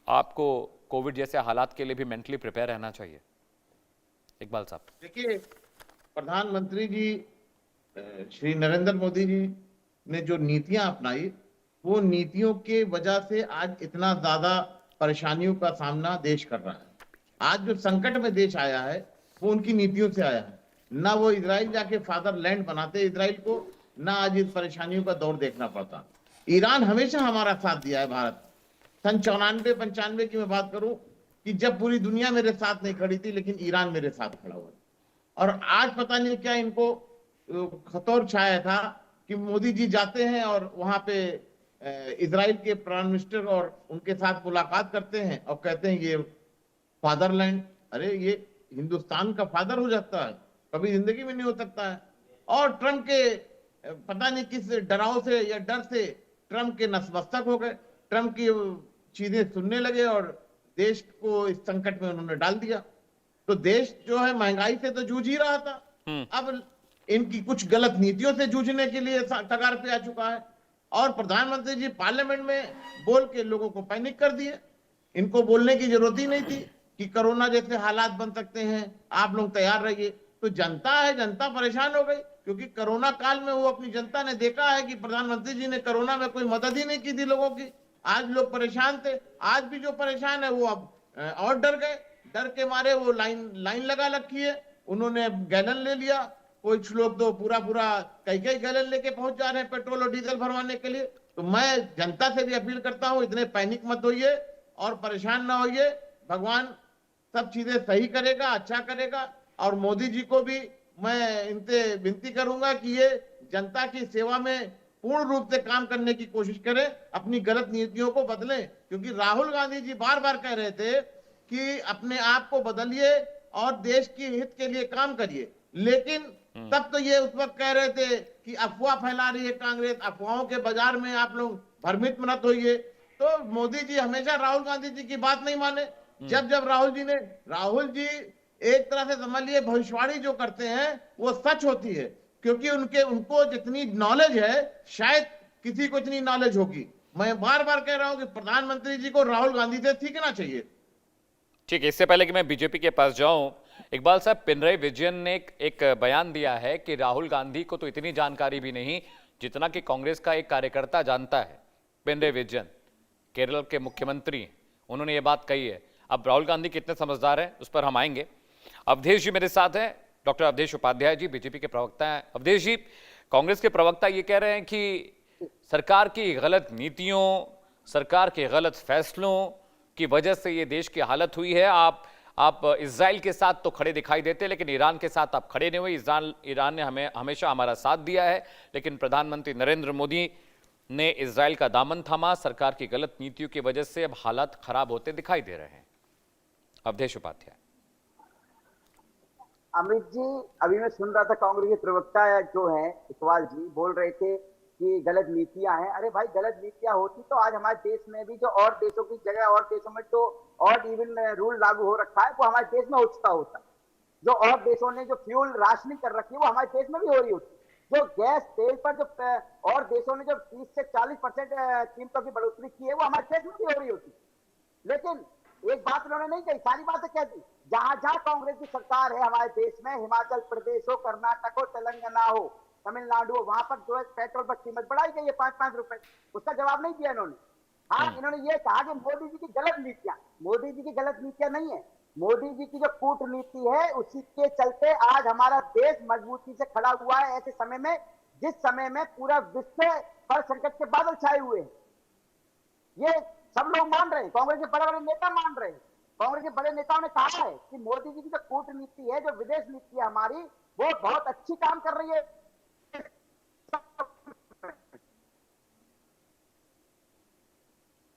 आपको कोविड जैसे हालात के लिए भी मेंटली प्रिपेयर रहना चाहिए? इकबाल साहब, देखिए, प्रधानमंत्री जी श्री नरेंद्र मोदी जी ने जो नीतियां अपनाई, वो नीतियों के वजह से आज इतना ज्यादा परेशानियों का सामना देश कर रहा है। आज जो संकट में देश आया है, वो उनकी नीतियों से आया है। ना वो इजराइल जाके फादरलैंड बनाते इजराइल को, ना आज इस परेशानियों का दौर देखना पड़ता। ईरान हमेशा हमारा साथ दिया है। भारत सन 94-95 की मैं बात करूं कि जब पूरी दुनिया मेरे साथ नहीं खड़ी थी, लेकिन ईरान मेरे साथ खड़ा हुआ। और आज पता नहीं क्या इनको खतौर छाया था कि मोदी जी जाते हैं और वहां पे इजराइल के प्राइम मिनिस्टर और उनके साथ मुलाकात करते हैं और कहते हैं ये फादरलैंड, अरे ये हिंदुस्तान का फादर हो जाता है, कभी जिंदगी में नहीं हो सकता है। और ट्रंप के पता नहीं किस डराव से या डर से ट्रंप के नतमस्तक हो गए, ट्रंप की चीजें सुनने लगे और देश को इस संकट में उन्होंने डाल दिया। तो देश जो है महंगाई से तो जूझ ही रहा था, अब इनकी कुछ गलत नीतियों से जूझने के लिए कगार पे आ चुका है। और प्रधानमंत्री जी पार्लियामेंट में बोल के लोगों को पैनिक कर दिए। इनको बोलने की जरूरत ही नहीं थी कि कोरोना जैसे हालात बन सकते हैं, आप लोग तैयार रहिए। तो जनता है, जनता परेशान हो गई, क्योंकि कोरोना काल में वो अपनी जनता ने देखा है कि प्रधानमंत्री जी ने कोरोना में कोई मदद ही नहीं की थी लोगों की। आज लोग परेशान थे, आज भी जो परेशान है वो अब और डर गए। डर के मारे वो लाइन लगा रखी है, उन्होंने गैलन ले लिया। कुछ लोग तो पूरा कई गैलन लेके पहुंच जा रहे हैं पेट्रोल और डीजल भरवाने के लिए। तो मैं जनता से भी अपील करता हूं, इतने पैनिक मत होइए और परेशान ना होइए। भगवान सब चीजें सही करेगा, अच्छा करेगा। और मोदी जी को भी मैं इनसे विनती करूंगा कि ये जनता की सेवा में पूर्ण रूप से काम करने की कोशिश करें, अपनी गलत नीतियों को बदलें। क्योंकि राहुल गांधी जी बार बार कह रहे थे कि अपने आप को बदलिए और देश के हित के लिए काम करिए, लेकिन तब तो ये उस वक्त कह रहे थे कि अफवाह फैला रही है कांग्रेस, अफवाहों के बाजार में आप लोग भ्रमित मत होइए। तो मोदी जी हमेशा राहुल गांधी जी की बात नहीं माने। जब राहुल जी एक तरह से समझ लिए भविष्यवाणी जो करते हैं वो सच होती है, क्योंकि उनको जितनी नॉलेज है शायद किसी को इतनी नॉलेज होगी। मैं बार बार कह रहा हूं कि प्रधानमंत्री जी को राहुल गांधी से सीखना चाहिए। ठीक है, इससे पहले कि मैं बीजेपी के पास जाऊं, इकबाल साहब, पिनराई विजयन ने एक बयान दिया है कि राहुल गांधी को तो इतनी जानकारी भी नहीं जितना कि कांग्रेस का एक कार्यकर्ता जानता है। पिनराई विजयन, केरल के मुख्यमंत्री, उन्होंने ये बात कही है। अब राहुल गांधी कितने समझदार हैं उस पर हम आएंगे। अवधेश जी मेरे साथ हैं, डॉक्टर अवधेश उपाध्याय जी, बीजेपी के प्रवक्ता हैं। अवधेश जी, कांग्रेस के प्रवक्ता ये कह रहे हैं कि सरकार की गलत नीतियों, सरकार के गलत फैसलों की वजह से ये देश की हालत हुई है। आप इजराइल के साथ तो खड़े दिखाई देते, लेकिन ईरान के साथ आप खड़े नहीं हुए। ईरान ने हमें हमेशा हमारा साथ दिया है, लेकिन प्रधानमंत्री नरेंद्र मोदी ने इजराइल का दामन थामा। सरकार की गलत नीतियों की वजह से अब हालात खराब होते दिखाई दे रहे हैं। अवधेश उपाध्याय। अमित जी, अभी मैं सुन रहा था कांग्रेस के प्रवक्ता जो हैं इकबाल जी बोल रहे थे कि गलत नीतियां हैं। अरे भाई, गलत नीतियां होती तो आज हमारे देश में भी जो और देशों की जगह और देशों में तो और इवन रूल लागू हो रखा है, वो हमारे देश में हो चुका होता। जो और देशों ने जो फ्यूल राशनिंग कर रखी है वो हमारे देश में भी हो रही होती। जो गैस तेल पर जो और देशों ने जो 30 से 40% कीमतों की बढ़ोतरी की है वो हमारे देश में भी हो रही होती। लेकिन एक बात उन्होंने नहीं कही, सारी बातें कह दी। जहां जहां कांग्रेस की सरकार है हमारे देश में, हिमाचल प्रदेश हो, कर्नाटक हो, तेलंगाना हो, तमिलनाडु हो, वहां पर जो है पेट्रोल पर कीमत बढ़ाई गई है 5-5 रुपए। उसका जवाब नहीं दिया इन्होंने। हाँ, इन्होंने ये कहा कि मोदी जी की गलत नीतियां, मोदी जी की गलत नीतियां नहीं है, मोदी जी की जो कूटनीति है उसी के चलते आज हमारा देश मजबूती से खड़ा हुआ है ऐसे समय में, जिस समय में पूरा विश्व पर संकट के बादल छाए हुए हैं। ये सब लोग मान रहे हैं, कांग्रेस के बड़े बड़े नेता मान रहे हैं। कांग्रेस के बड़े नेताओं ने कहा है कि मोदी जी की जो कूटनीति है, जो विदेश नीति है हमारी, वो बहुत अच्छी काम कर रही है।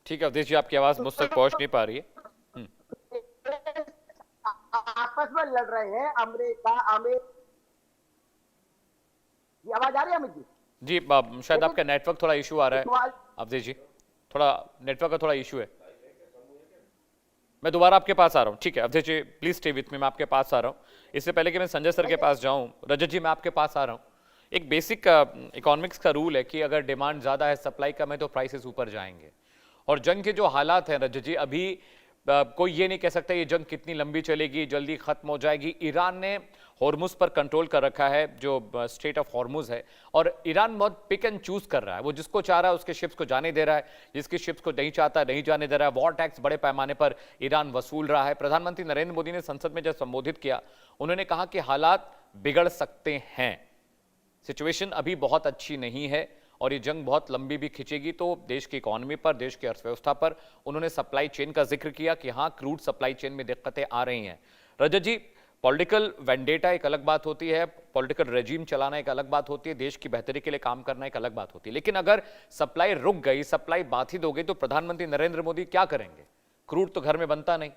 ठीक है अवधेश जी, आपकी आवाज मुझ तक पहुंच नहीं पा रही है। आपस में लड़ रहे हैं अमेरिका, ये आवाज आ रही है अमित जी? जी, शायद आपका नेटवर्क थोड़ा इशू आ रहा है अवधेश जी, थोड़ा नेटवर्क का थोड़ा इशू है। मैं दोबारा आपके पास आ रहा हूँ। ठीक है अवधेश जी, प्लीज स्टे विथ मी, मैं आपके पास आ रहा हूँ। इससे पहले कि मैं संजय सर के पास जाऊँ, रजत जी मैं आपके पास आ रहा हूँ। एक बेसिक इकोनॉमिक्स का रूल है कि अगर डिमांड ज़्यादा है, सप्लाई कम है, तो प्राइसेस ऊपर जाएंगे। और जंग के जो हालात हैं रजत जी, अभी कोई ये नहीं कह सकता ये जंग कितनी लंबी चलेगी, जल्दी खत्म हो जाएगी। ईरान ने हॉर्मुज पर कंट्रोल कर रखा है, जो स्टेट ऑफ हॉर्मुज है, और ईरान बहुत पिक एंड चूज कर रहा है। वो जिसको चाह रहा है उसके शिप्स को जाने दे रहा है, जिसकी शिप्स को नहीं चाहता नहीं जाने दे रहा है। वॉर टैक्स बड़े पैमाने पर ईरान वसूल रहा है। प्रधानमंत्री नरेंद्र मोदी ने संसद में जब संबोधित किया, उन्होंने कहा कि हालात बिगड़ सकते हैं, सिचुएशन अभी बहुत अच्छी नहीं है और ये जंग बहुत लंबी भी खिंचेगी तो देश की इकोनॉमी पर, देश की अर्थव्यवस्था पर। उन्होंने सप्लाई चेन का जिक्र किया कि हाँ, क्रूड सप्लाई चेन में दिक्कतें आ रही हैं। रजत जी, पॉलिटिकल वेंडेटा एक अलग बात होती है, पॉलिटिकल रेजिम चलाना एक अलग बात होती है, देश की बेहतरी के लिए काम करना एक अलग बात होती है, लेकिन अगर सप्लाई रुक गई, सप्लाई बाधित हो गई, तो प्रधानमंत्री नरेंद्र मोदी क्या करेंगे? क्रूड तो घर में बनता नहीं,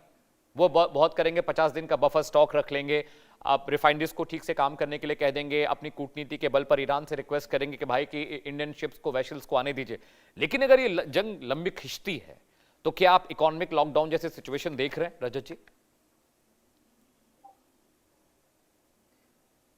वो बहुत करेंगे, 50 दिन का बफर स्टॉक रख लेंगे, आप रिफाइनरीज को ठीक से काम करने के लिए कह देंगे, अपनी कूटनीति के बल पर ईरान से रिक्वेस्ट करेंगे कि भाई कि इंडियन शिप्स को, वेशल्स को आने दीजिए। लेकिन अगर ये जंग लंबी खिंचती है तो क्या आप इकोनॉमिक लॉकडाउन जैसे सिचुएशन देख रहे हैं रजत जी?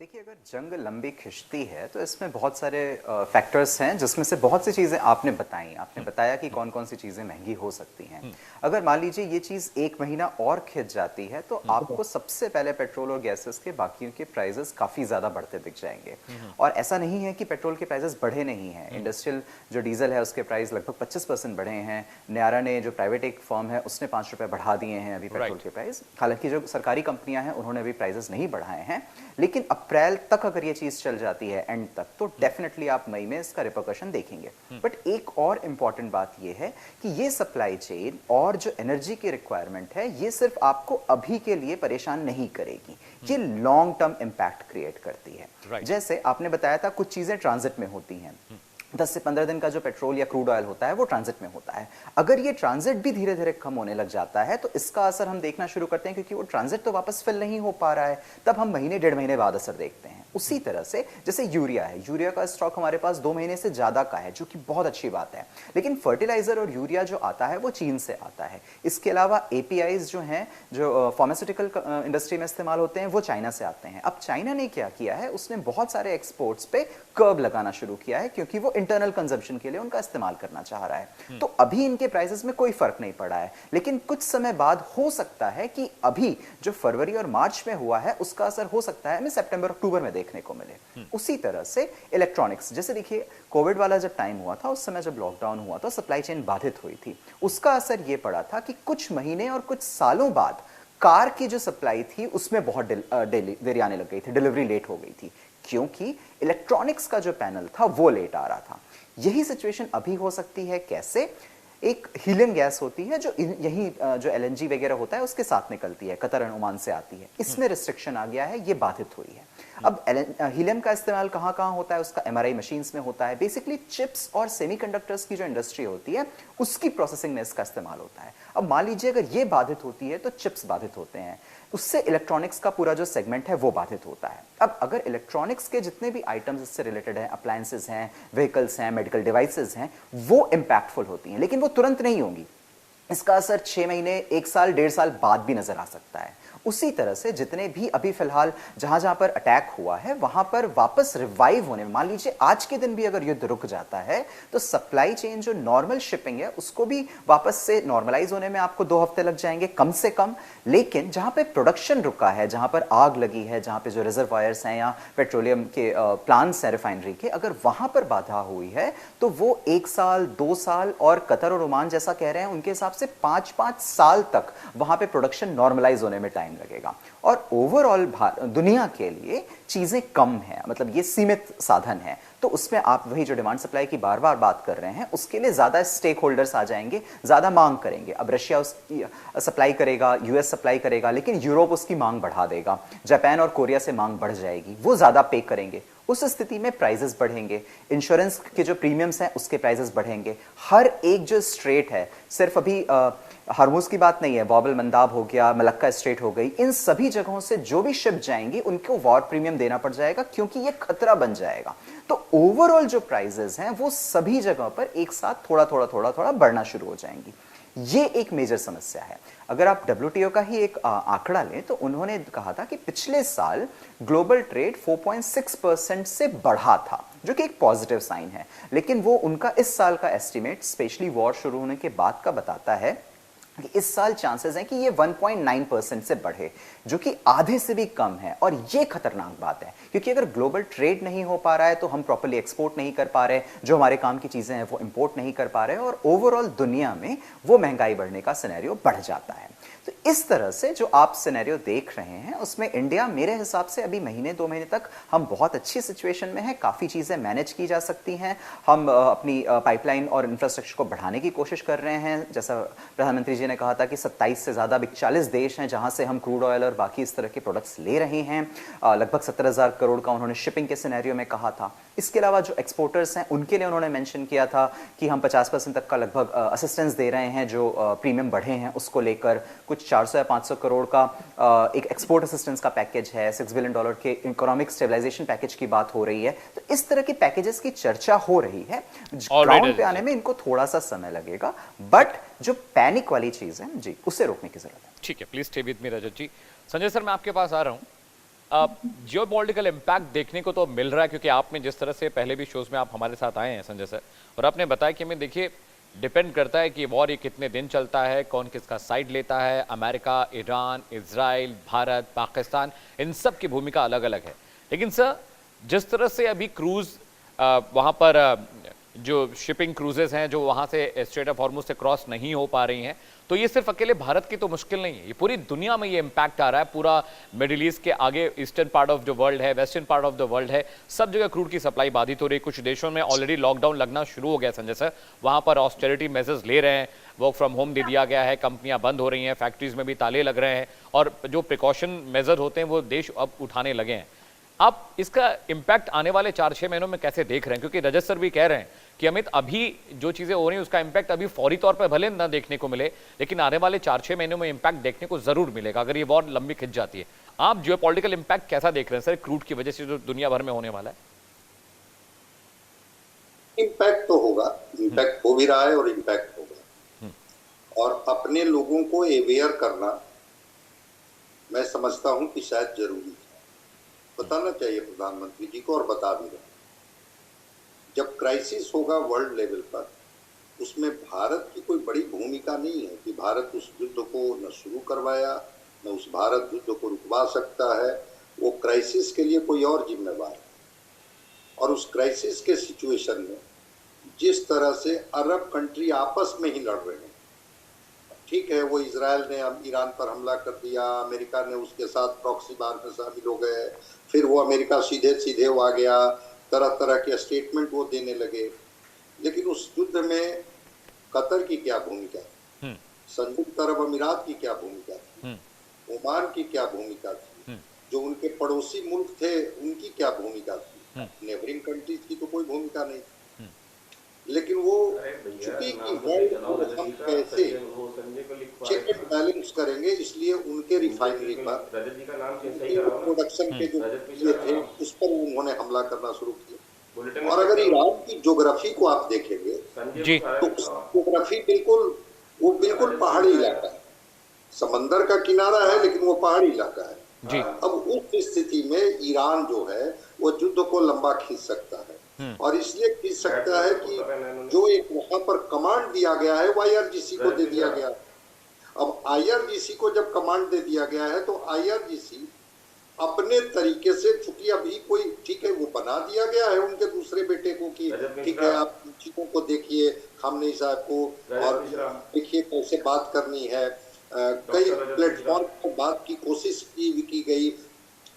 देखिए, अगर जंग लंबी खिंचती है तो इसमें बहुत सारे फैक्टर्स हैं, जिसमें से बहुत सी चीज़ें आपने बताई। आपने बताया कि कौन कौन सी चीज़ें महंगी हो सकती हैं। अगर मान लीजिए ये चीज़ 1 महीना और खिंच जाती है तो आपको सबसे पहले पेट्रोल और गैसेस के बाकियों के प्राइजेस काफ़ी ज़्यादा बढ़ते दिख जाएंगे। और ऐसा नहीं है कि पेट्रोल के प्राइजेस बढ़े नहीं हैं। इंडस्ट्रियल जो डीजल है उसके प्राइस लगभग 25% बढ़े हैं। न्यारा ने, जो प्राइवेट एक फर्म है, उसने 5 रुपये बढ़ा दिए हैं अभी पेट्रोल के प्राइस। हालांकि जो सरकारी कंपनियां हैं उन्होंने अभी प्राइजेस नहीं बढ़ाए हैं, लेकिन अप्रैल तक अगर ये चीज चल जाती है एंड तक, तो डेफिनेटली आप मई में इसका रिपरकशन देखेंगे। बट एक और इंपॉर्टेंट बात ये है कि ये सप्लाई चेन और जो एनर्जी की रिक्वायरमेंट है, ये सिर्फ आपको अभी के लिए परेशान नहीं करेगी, ये लॉन्ग टर्म इंपैक्ट क्रिएट करती है। जैसे आपने बताया था कुछ चीजें ट्रांजिट में होती हैं, 10 से 15 दिन का जो पेट्रोल या क्रूड ऑयल होता है वो ट्रांजिट में होता है। अगर ये ट्रांजिट भी धीरे धीरे कम होने लग जाता है तो इसका असर हम देखना शुरू करते हैं, क्योंकि वो ट्रांजिट तो वापस फिल नहीं हो पा रहा है, तब हम महीने 1.5 महीने बाद असर देखते हैं। उसी तरह से जैसे यूरिया है, यूरिया का स्टॉक हमारे पास 2 महीने से ज्यादा का है, जो कि बहुत अच्छी बात है। लेकिन फर्टिलाइजर और यूरिया जो आता है वो चीन से आता है। इसके अलावा एपीआईज जो हैं, जो फार्मास्यूटिकल इंडस्ट्री में इस्तेमाल होते हैं, वो चाइना से आते हैं। अब चाइना ने क्या किया है, उसने बहुत सारे एक्सपोर्ट्स पे कर्व लगाना शुरू किया है, क्योंकि वो इंटरनल कंजम्पशन के लिए उनका इस्तेमाल करना चाह रहा है। तो अभी इनके प्राइसेस में कोई फर्क नहीं पड़ा है, लेकिन कुछ समय बाद हो सकता है कि अभी जो फरवरी और मार्च में हुआ है उसका असर हो सकता है हमें सितंबर अक्टूबर में देखने को मिले। उसी तरह से इलेक्ट्रॉनिक्स, जैसे देखिए कोविड वाला जब टाइम हुआ था, उस समय जब लॉकडाउन हुआ तो सप्लाई चेन बाधित हुई थी। उसका असर ये पड़ा था कि कुछ महीने और कुछ सालों बाद कार की जो सप्लाई थी उसमें बहुत देरी आने लग गई थी, डिलीवरी लेट हो गई थी, क्योंकि इलेक्ट्रॉनिक्स का जो पैनल था वो लेट आ रहा था। यही सिचुएशन अभी हो सकती है। कैसे? एक हीलियम गैस होती है जो यही जो एलएनजी वगैरह होता है उसके साथ निकलती है, कतर और ओमान से आती है, इसमें रिस्ट्रिक्शन आ गया है, ये बाधित हुई है। अब हीलियम का इस्तेमाल कहाँ कहाँ होता है? उसका एमआरआई मशीन्स में होता है। बेसिकली चिप्स और सेमीकंडक्टर्स की जो इंडस्ट्री होती है उसकी प्रोसेसिंग में इसका इस्तेमाल होता है। अब मान लीजिए अगर ये बाधित होती है तो चिप्स बाधित होते हैं, उससे इलेक्ट्रॉनिक्स का पूरा जो सेगमेंट है वो बाधित होता है। अब अगर इलेक्ट्रॉनिक्स के जितने भी आइटम्स इससे रिलेटेड हैं, अप्लायंसेस हैं, व्हीकल्स हैं, मेडिकल डिवाइसेस हैं, वो इंपैक्टफुल होती हैं, लेकिन वो तुरंत नहीं होंगी। इसका असर 6 महीने, 1 साल, 1.5 साल बाद भी नजर आ सकता है। उसी तरह से जितने भी अभी फिलहाल जहां जहां पर अटैक हुआ है वहां पर वापस रिवाइव होने में, मान लीजिए आज के दिन भी अगर युद्ध रुक जाता है तो सप्लाई चेन जो नॉर्मल शिपिंग है उसको भी वापस से नॉर्मलाइज होने में आपको 2 हफ्ते लग जाएंगे कम से कम। लेकिन जहां पे प्रोडक्शन रुका है, जहां पर आग लगी है, जहां पे जो रिजर्वायर्स हैं या पेट्रोलियम के प्लांट्स हैं रिफाइनरी के, अगर वहां पर बाधा हुई है तो वो 1 साल, 2 साल, और कतर और ओमान जैसा कह रहे हैं उनके हिसाब से 5-5 साल तक वहां पे प्रोडक्शन नॉर्मलाइज होने में टाइम लगेगा। और ओवरऑल दुनिया के लिए चीजें कम है, मतलब ये सीमित साधन है, तो उसमें आप वही जो डिमांड सप्लाई की बार बार बात कर रहे हैं उसके लिए ज्यादा स्टेक होल्डर्स आ जाएंगे, ज्यादा मांग करेंगे। अब रशिया उसकी सप्लाई करेगा, यूएस सप्लाई करेगा, लेकिन यूरोप उसकी मांग बढ़ा देगा, जापान और कोरिया से मांग बढ़ जाएगी, वो ज्यादा पे करेंगे। उस स्थिति में प्राइसेस बढ़ेंगे, इंश्योरेंस के जो प्रीमियम्स हैं उसके प्राइसेस बढ़ेंगे। हर एक जो स्ट्रेट है, सिर्फ अभी हरमुज की बात नहीं है, बाब मंदाब हो गया, मलक्का स्ट्रेट हो गई, इन सभी जगहों से जो भी शिप जाएंगी उनको वॉर प्रीमियम देना पड़ जाएगा क्योंकि ये खतरा बन जाएगा। तो ओवरऑल जो प्राइसेस हैं वो सभी जगहों पर एक साथ थोड़ा थोड़ा बढ़ना शुरू हो जाएंगी। ये एक मेजर समस्या है। अगर आप WTO का ही एक आंकड़ा लें तो उन्होंने कहा था कि पिछले साल ग्लोबल ट्रेड 4.6% से बढ़ा था, जो कि एक पॉजिटिव साइन है। लेकिन वो उनका इस साल का एस्टिमेट स्पेशली वॉर शुरू होने के बाद का बताता है कि इस साल चांसेस हैं कि ये 1.9% से बढ़े, जो कि आधे से भी कम है। और ये खतरनाक बात है क्योंकि अगर ग्लोबल ट्रेड नहीं हो पा रहा है तो हम प्रॉपर्ली एक्सपोर्ट नहीं कर पा रहे, जो हमारे काम की चीजें हैं वो इंपोर्ट नहीं कर पा रहे, और ओवरऑल दुनिया में वो महंगाई बढ़ने का सिनेरियो बढ़ जाता है। तो इस तरह से जो आप सिनेरियो देख रहे हैं उसमें इंडिया मेरे हिसाब से अभी महीने 2 महीने तक हम बहुत अच्छी सिचुएशन में है, काफी चीजें मैनेज की जा सकती हैं। हम अपनी पाइपलाइन और इंफ्रास्ट्रक्चर को बढ़ाने की कोशिश कर रहे हैं। जैसा प्रधानमंत्री जी ने कहा था कि 27 से ज्यादा 41 देश हैं जहां से हम क्रूड ऑयल और बाकी इस तरह के प्रोडक्ट्स ले रहे हैं। लगभग 17,000 करोड़ का उन्होंने शिपिंग के सिनेरियो में कहा था। इसके अलावा जो एक्सपोर्टर्स हैं उनके लिए उन्होंने मेंशन किया था कि हम 50% तक का लगभग असिस्टेंस दे रहे हैं, जो प्रीमियम बढ़े हैं उसको लेकर। कुछ 400 या 500 करोड़ का एक एक्सपोर्ट असिस्टेंस का पैकेज है, $6 बिलियन के इकोनॉमिक स्टेबलाइजेशन पैकेज की बात हो रही है। तो इस तरह के पैकेजेस की चर्चा हो रही है। ग्राउंड पे आने में इनको थोड़ा सा समय लगेगा, बट जो पैनिक वाली चीज है जी उसे रोकने की जरूरत है। ठीक है, please stay with me Rajat ji. Sanjay sir, मैं आपके पास आ रहा हूं। जियोपॉलिटिकल इम्पैक्ट देखने को तो मिल रहा है क्योंकि आपने जिस तरह से पहले भी शोज में आप हमारे साथ आए हैं संजय सर, और आपने बताया कि हमें देखिए डिपेंड करता है कि वॉर ये कितने दिन चलता है, कौन किसका साइड लेता है। America, Iran, Israel, Bharat, Pakistan, इन सब की भूमिका अलग अलग है। लेकिन सर, जिस तरह से अभी क्रूज वहाँ पर जो शिपिंग क्रूजेस हैं जो वहाँ से स्ट्रेट ऑफ हॉर्मुज से क्रॉस नहीं हो पा रही हैं, तो ये सिर्फ अकेले भारत की तो मुश्किल नहीं है, ये पूरी दुनिया में ये इम्पैक्ट आ रहा है। पूरा मिडिल ईस्ट के आगे eastern part of the world है, western part of the world है, सब जगह क्रूड की सप्लाई बाधित हो रही है। कुछ देशों में ऑलरेडी लॉकडाउन लगना शुरू हो गया संजय सर, वहाँ पर ऑस्टेरिटी मेजर्स ले रहे हैं, वर्क फ्रॉम होम दे दिया गया है, कंपनियां बंद हो रही हैं, फैक्ट्रीज में भी ताले लग रहे हैं, और जो प्रिकॉशन मेजर होते हैं वो देश अब उठाने लगे हैं। आप इसका इम्पैक्ट आने वाले 4-6 महीनों में कैसे देख रहे हैं? क्योंकि रजत सर भी कह रहे हैं कि अमित, अभी जो चीजें हो रही हैं उसका इम्पैक्ट अभी फौरी तौर पर भले ना देखने को मिले, लेकिन आने वाले 4-6 महीनों में इम्पैक्ट देखने को जरूर मिलेगा अगर ये वॉर लंबी खिंच जाती है। आप जियोपॉलिटिकल इम्पैक्ट कैसा देख रहे हैं सर क्रूड की वजह से जो दुनिया भर में होने वाला है? इम्पैक्ट तो होगा, इम्पैक्ट हो भी रहा है और इम्पैक्ट होगा। और अपने लोगों को अवेयर करना मैं समझता हूं कि शायद जरूरी है, बताना चाहिए प्रधानमंत्री जी को, और बता भी रहे। जब क्राइसिस होगा वर्ल्ड लेवल पर, उसमें भारत की कोई बड़ी भूमिका नहीं है कि भारत उस युद्ध को न शुरू करवाया, न उस भारत युद्ध को रुकवा सकता है, वो क्राइसिस के लिए कोई और जिम्मेवार है। और उस क्राइसिस के सिचुएशन में जिस तरह से अरब कंट्री आपस में ही लड़ रहे हैं, ठीक है, वो इजराइल ने ईरान पर हमला कर दिया, अमेरिका ने उसके साथ प्रॉक्सी वार में शामिल हो गए, फिर वो अमेरिका सीधे सीधे वो आ गया, तरह तरह के स्टेटमेंट वो देने लगे। लेकिन उस युद्ध में कतर की क्या भूमिका थी, संयुक्त अरब अमीरात की क्या भूमिका थी, ओमान की क्या भूमिका थी, जो उनके पड़ोसी मुल्क थे उनकी क्या भूमिका थी, नेबरिंग कंट्रीज की तो कोई भूमिका नहीं थी। लेकिन वो चूंकि कि वर्ल्ड को हम कैसे चेक एंड बैलेंस करेंगे, इसलिए उनके रिफाइनरी पर प्रोडक्शन के जो ये थे उस पर उन्होंने हमला करना शुरू किया। और अगर ईरान की ज्योग्राफी को आप देखेंगे जी तो उस ज्योग्राफी बिल्कुल पहाड़ी इलाका है, समंदर का किनारा है लेकिन वो पहाड़ी इलाका है। जी अब उस स्थिति में ईरान जो है वो युद्ध को लंबा खींच सकता है, और इसलिए खींच सकता है कि जो एक वहां पर कमांड दिया गया है वो IRGC को दे दिया गया। अब IRGC को जब कमांड दे दिया गया है तो IRGC अपने तरीके से, चूंकि अभी कोई, ठीक है, वो बना दिया गया है उनके दूसरे बेटे को कि ठीक है आप चीजों को देखिए, खामनेई साहब को, और देखिए कैसे बात करनी है। कई प्लेटफॉर्म पर बात की कोशिश की गई।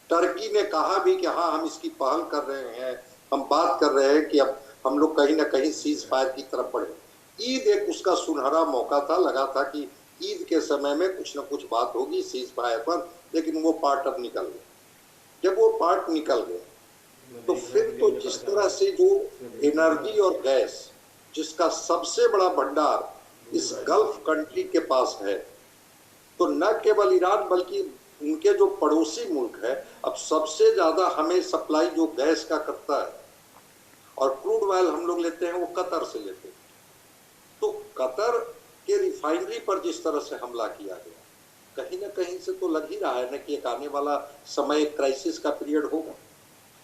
टर्की ने कहा भी कि हाँ हम इसकी पहल कर रहे हैं, हम बात कर रहे हैं कि अब हम लोग कहीं ना कहीं सीज फायर की तरफ बढ़े। ईद एक उसका सुनहरा मौका था, लगा था कि ईद के समय में कुछ न कुछ बात होगी सीज फायर पर, लेकिन वो पार्ट अब निकल गया। जब वो पार्ट निकल गया तो फिर तो जिस तरह से जो एनर्जी और गैस जिसका सबसे बड़ा भंडार इस गल्फ कंट्री के पास है, तो न केवल ईरान बल्कि उनके जो पड़ोसी मुल्क है, अब सबसे ज्यादा हमें सप्लाई जो गैस का करता है और क्रूड ऑयल हम लोग लेते हैं वो कतर से लेते हैं। तो कतर के रिफाइनरी पर जिस तरह से हमला किया गया, कहीं ना कहीं से तो लग ही रहा है ना कि एक आने वाला समय क्राइसिस का पीरियड होगा।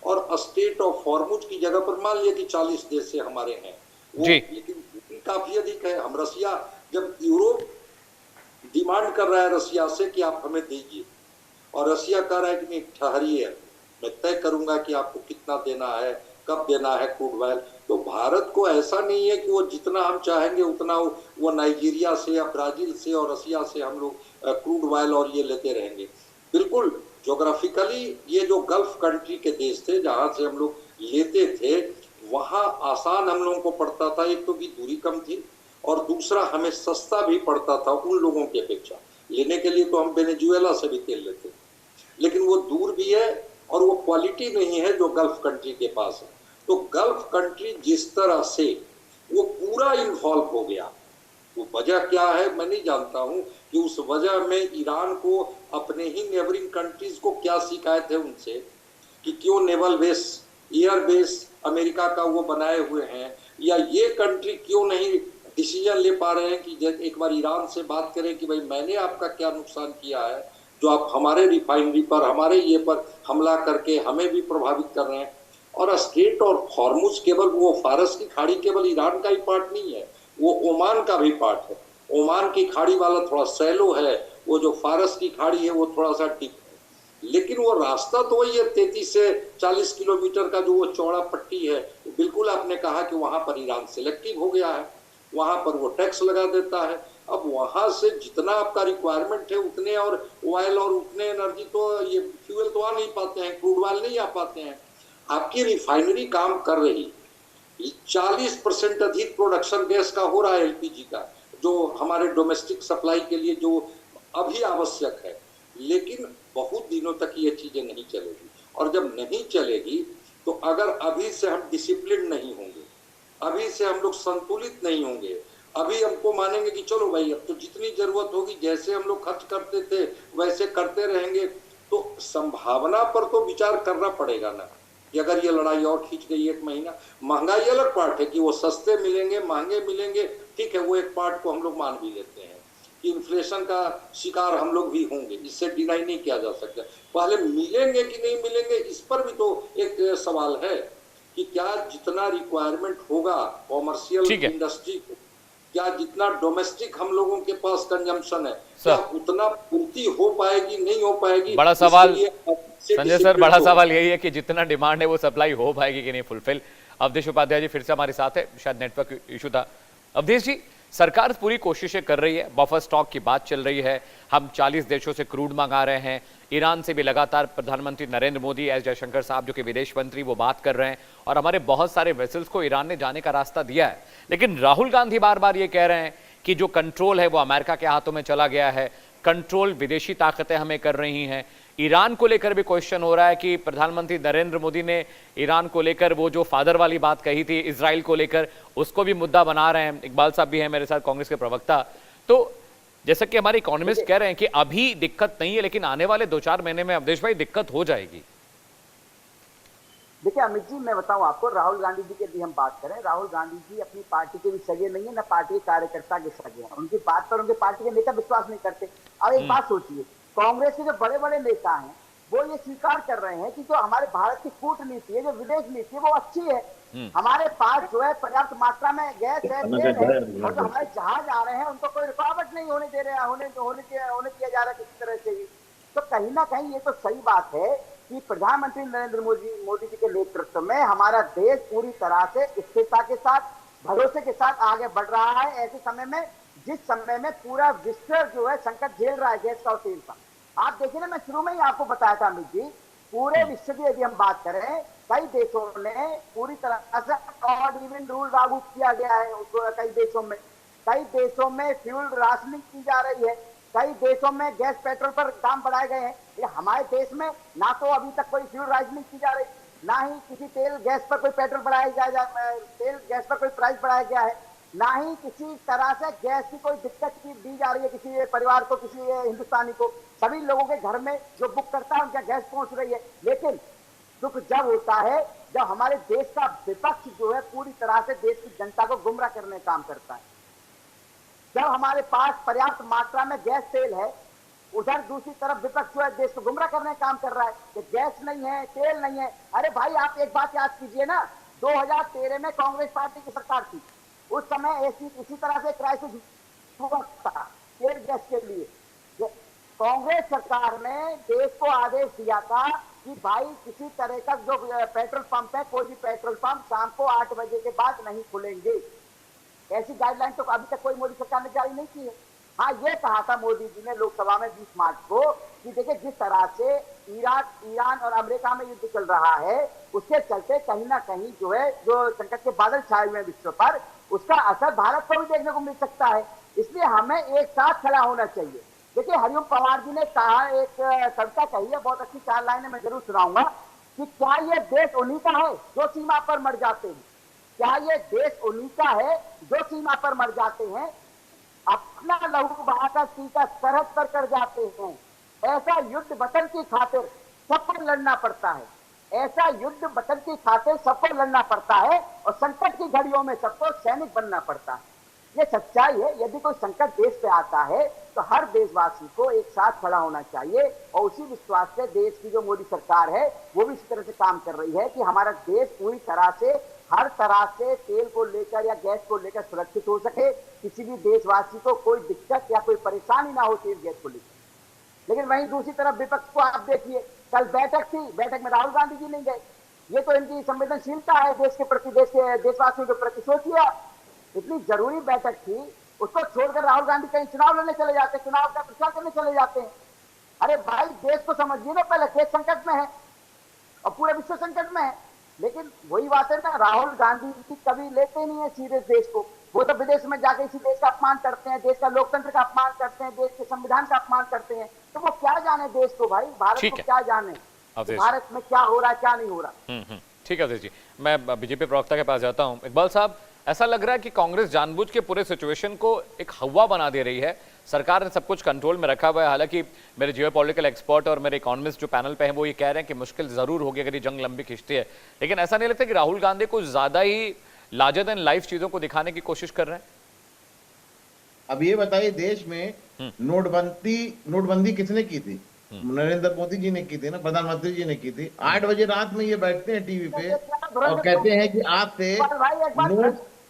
और स्टेट ऑफ हॉर्मुज की जगह पर मान लिया कि 40 देश से हमारे हैं वो, लेकिन काफी अधिक है। हम रसिया, जब यूरोप डिमांड कर रहा है रसिया से कि आप हमें दीजिए, और रसिया कह रहा है कि नहीं ठहरिए, मैं तय करूंगा कि आपको कितना देना है, कब देना है क्रूड ऑयल। तो भारत को ऐसा नहीं है कि वो जितना हम चाहेंगे उतना वो नाइजीरिया से या ब्राजील से और रसिया से हम लोग क्रूड ऑयल और ये लेते रहेंगे। बिल्कुल ज्योग्राफिकली ये जो गल्फ कंट्री के देश थे जहां से हम लोग लेते थे, वहां आसान हम लोगों को पड़ता था। एक तो भी दूरी कम थी और दूसरा हमें सस्ता भी पड़ता था उन लोगों की अपेक्षा। लेने के लिए तो हम वेनेजुएला से भी तेल लेते, लेकिन वो दूर भी है और वो क्वालिटी नहीं है जो गल्फ कंट्री के पास है। तो गल्फ कंट्री जिस तरह से वो पूरा इन्वॉल्व हो गया, वो वजह क्या है मैं नहीं जानता हूं कि उस वजह में ईरान को अपने ही नेबरिंग कंट्रीज को क्या शिकायत है उनसे कि क्यों naval base, air base America का वो बनाए हुए हैं, या ये कंट्री क्यों नहीं डिसीजन ले पा रहे हैं कि एक बार ईरान से बात करें कि भाई मैंने आपका क्या नुकसान किया है जो आप हमारे रिफाइनरी पर, हमारे ये पर हमला करके हमें भी प्रभावित कर रहे हैं। और स्ट्रेट और हॉर्मुज केवल वो फारस की खाड़ी केवल ईरान का ही पार्ट नहीं है, वो ओमान का भी पार्ट है। ओमान की खाड़ी वाला थोड़ा सैलो है, वो जो फारस की खाड़ी है वो थोड़ा सा डीप है, लेकिन वो रास्ता तो वही है 33 से 40 किलोमीटर का जो वो चौड़ा पट्टी है। बिल्कुल आपने कहा कि वहां पर ईरान सिलेक्टिव हो गया है, वहां पर वो टैक्स लगा देता है। अब वहां से जितना आपका रिक्वायरमेंट है उतने और ऑयल और उतने एनर्जी तो ये फ्यूल तो आ नहीं पाते हैं, क्रूड ऑयल नहीं आ पाते हैं। आपकी रिफाइनरी काम कर रही, 40% अधिक प्रोडक्शन गैस का हो रहा है LPG का, जो हमारे डोमेस्टिक सप्लाई के लिए जो अभी आवश्यक है, लेकिन बहुत दिनों तक ये चीजें नहीं चलेगी। और जब नहीं चलेगी तो अगर अभी से हम डिसिप्लिन नहीं होंगे, अभी से हम लोग संतुलित नहीं होंगे, अभी हमको मानेंगे कि चलो भाई अब तो जितनी जरूरत होगी जैसे हम लोग खर्च करते थे वैसे करते रहेंगे, तो संभावना पर तो विचार करना पड़ेगा ना कि अगर ये लड़ाई और खींच गई 1 महीना। महंगाई अलग पार्ट है कि वो सस्ते मिलेंगे महंगे मिलेंगे, ठीक है, वो एक पार्ट को हम लोग मान भी लेते हैं कि इन्फ्लेशन का शिकार हम लोग भी होंगे, इससे डिनाई नहीं किया जा सकता। पहले मिलेंगे कि नहीं मिलेंगे इस पर भी तो एक सवाल है कि क्या जितना रिक्वायरमेंट होगा कॉमर्शियल इंडस्ट्री को, क्या जितना डोमेस्टिक हम लोगों के पास कंजम्पशन है क्या उतना पूर्ति हो पाएगी, नहीं हो पाएगी? बड़ा सवाल इसके लिए संजय सर, बड़ा सवाल यही है कि जितना डिमांड है वो सप्लाई हो पाएगी कि नहीं फुलफिल। अवधेश उपाध्याय जी फिर से हमारे साथ है, शायद नेटवर्क इशू था। अवधेश जी, सरकार पूरी कोशिशें कर रही है, बफर स्टॉक की बात चल रही है, हम 40 देशों से क्रूड मंगा रहे हैं, ईरान से भी लगातार प्रधानमंत्री नरेंद्र मोदी, एस जयशंकर साहब जो कि विदेश मंत्री, वो बात कर रहे हैं, और हमारे बहुत सारे वेसल्स को ईरान ने जाने का रास्ता दिया है। लेकिन राहुल गांधी बार बार ये कह रहे हैं कि जो कंट्रोल है वो अमेरिका के हाथों में चला गया है, कंट्रोल विदेशी ताकतें हमें कर रही हैं। ईरान को लेकर भी क्वेश्चन हो रहा है कि प्रधानमंत्री नरेंद्र मोदी ने ईरान को लेकर वो जो फादर वाली बात कही थी इजराइल को लेकर, उसको भी मुद्दा बना रहे हैं। इकबाल साहब भी हैं मेरे साथ, कांग्रेस के प्रवक्ता। तो जैसा कि हमारे इकोनॉमिस्ट कह रहे हैं कि अभी दिक्कत नहीं है, लेकिन आने वाले 2-4 महीने में अवधेश भाई दिक्कत हो जाएगी। देखिए अमित जी, मैं बताऊं आपको, राहुल गांधी जी की भी हम बात करें, राहुल गांधी जी अपनी पार्टी के भी सगे नहीं है, ना पार्टी के कार्यकर्ता के सगे हैं। उनकी बात पर उनके पार्टी के नेता विश्वास नहीं करते। अब एक बात सोचिए, कांग्रेस के जो बड़े बड़े नेता हैं वो ये स्वीकार कर रहे हैं कि जो हमारे भारत की कूटनीति है, जो विदेश नीति है, वो अच्छी है। हमारे पास जो है पर्याप्त मात्रा में गैस है, तेल है, और जो हमारे जहाज आ रहे हैं उनको कोई रुकावट नहीं होने दे रहे, होने दिया जा रहा है किसी तरह से भी। तो कहीं ना कहीं ये तो सही बात है कि प्रधानमंत्री नरेंद्र मोदी जी के नेतृत्व में हमारा देश पूरी तरह से स्थिरता के साथ, भरोसे के साथ आगे बढ़ रहा है। ऐसे समय में, जिस समय में पूरा विश्व जो है संकट झेल रहा है गैस का और तेल का। आप देखिए ना, मैं शुरू में ही आपको बताया था अमित जी, पूरे विश्व की यदि हम बात करें, कई देशों ने पूरी तरह से ऑड इवन रूल लागू किया गया है। कई देशों में फ्यूल राशनिंग की जा रही है, कई देशों में गैस पेट्रोल पर दाम बढ़ाए गए हैं। ये हमारे देश में ना तो अभी तक कोई फ्यूल राशनिंग की जा रही, ना ही किसी तेल गैस पर कोई पेट्रोल तेल गैस पर कोई प्राइस बढ़ाया गया है, ना ही किसी तरह से गैस की कोई दिक्कत दी जा रही है किसी परिवार को, किसी हिंदुस्तानी को। सभी लोगों के घर में जो बुक करता है उनका गैस पहुंच रही है। लेकिन दुख जब होता है जब हमारे देश का विपक्ष जो है पूरी तरह से देश की जनता को गुमराह करने का काम करता है। जब हमारे पास पर्याप्त मात्रा में गैस तेल है, उधर दूसरी तरफ विपक्ष जो है देश को गुमराह करने का काम कर रहा है कि गैस नहीं है, तेल नहीं है। अरे भाई, आप एक बात याद कीजिए ना, 2013 में कांग्रेस पार्टी की सरकार थी, उस समय इसी तरह से क्राइसिस हुआ था तेल गैस के लिए। कांग्रेस सरकार ने देश को आदेश दिया था कि भाई किसी तरह का जो पेट्रोल पंप है, कोई भी पेट्रोल पंप शाम को 8 बजे के बाद नहीं खुलेंगे। ऐसी गाइडलाइन तो अभी तक कोई मोदी सरकार ने जारी नहीं की है। हाँ, ये कहा था मोदी जी ने लोकसभा में 20 मार्च को कि देखिए जिस तरह से ईरान और अमेरिका में युद्ध चल रहा है, उसके चलते कहीं ना कहीं जो है जो संकट के बादल छाए हुए हैं विश्व पर, उसका असर भारत को भी देखने को मिल सकता है। इसलिए हमें एक साथ खड़ा होना चाहिए। देखिए हरिओम पवार जी ने कहा, एक कविता कही है, बहुत अच्छी 4 लाइनें मैं जरूर सुनाऊंगा, कि क्या ये देश उन्हीं का है जो सीमा पर मर जाते हैं, क्या ये देश उन्हीं का है जो सीमा पर मर जाते हैं, अपना लहू बहाकर टीका सरहद पर कर जाते हैं। ऐसा युद्ध वतन की खातिर सबको लड़ना पड़ता है, ऐसा युद्ध वतन की खातिर सबको लड़ना पड़ता है, और संकट की घड़ियों में सबको सैनिक बनना पड़ता है। ये सच्चाई है। यदि कोई संकट देश पे आता है तो हर देशवासी को एक साथ खड़ा होना चाहिए, और उसी विश्वास से देश की जो मोदी सरकार है वो भी इसी तरह से काम कर रही है कि हमारा देश पूरी तरह से, हर तरह से तेल को लेकर या गैस को लेकर सुरक्षित हो सके, किसी भी देशवासी को कोई दिक्कत या कोई परेशानी ना हो तेल गैस को लेकर। लेकिन वहीं दूसरी तरफ विपक्ष को आप देखिए, कल बैठक थी, बैठक में राहुल गांधी जी नहीं गए। ये तो इनकी संवेदनशीलता है देश के प्रति, देश के देशवासियों के प्रति। सोचिए, इतनी जरूरी बैठक थी, उसको छोड़कर राहुल गांधी कहीं चुनाव लड़ने चले जाते, चुनाव का प्रचार करने चले जाते हैं। अरे भाई, देश को समझिए ना, पहले देश संकट में है और पूरा विश्व संकट में है। लेकिन वही बात है ना, राहुल गांधी जी कभी लेते नहीं है सीरियस देश को। वो तो विदेश में जाके इसी देश का अपमान करते हैं, देश का लोकतंत्र का अपमान करते हैं, देश के संविधान का अपमान करते हैं। तो वो क्या जाने देश को, भाई भारत को क्या जाने भारत में क्या हो रहा है, क्या नहीं हो रहा। ठीक है अवधेश जी, मैं बीजेपी प्रवक्ता के पास जाता हूं। इकबाल साहब, ऐसा लग रहा है कि कांग्रेस जानबूझ के पूरे सिचुएशन को एक हवा बना दे रही है। सरकार ने सब कुछ कंट्रोल में रखा हुआ है। हालांकि मेरे जियोपॉलिटिकल एक्सपर्ट और मेरे इकोनॉमिस्ट जो पैनल पे हैं वो ये कह रहे हैं कि मुश्किल जरूर होगी अगर ये जंग लंबी खिंचती है। लेकिन ऐसा नहीं लगता कि राहुल गांधी कुछ ज्यादा ही लार्जर देन लाइफ चीजों को दिखाने की कोशिश कर रहे हैं? अब ये बताइए, देश में नोटबंदी किसने की थी? नरेंद्र मोदी जी ने की थी ना, प्रधानमंत्री जी ने की थी। 8 बजे रात में ये बैठते हैं टीवी पे और कहते हैं कि आज से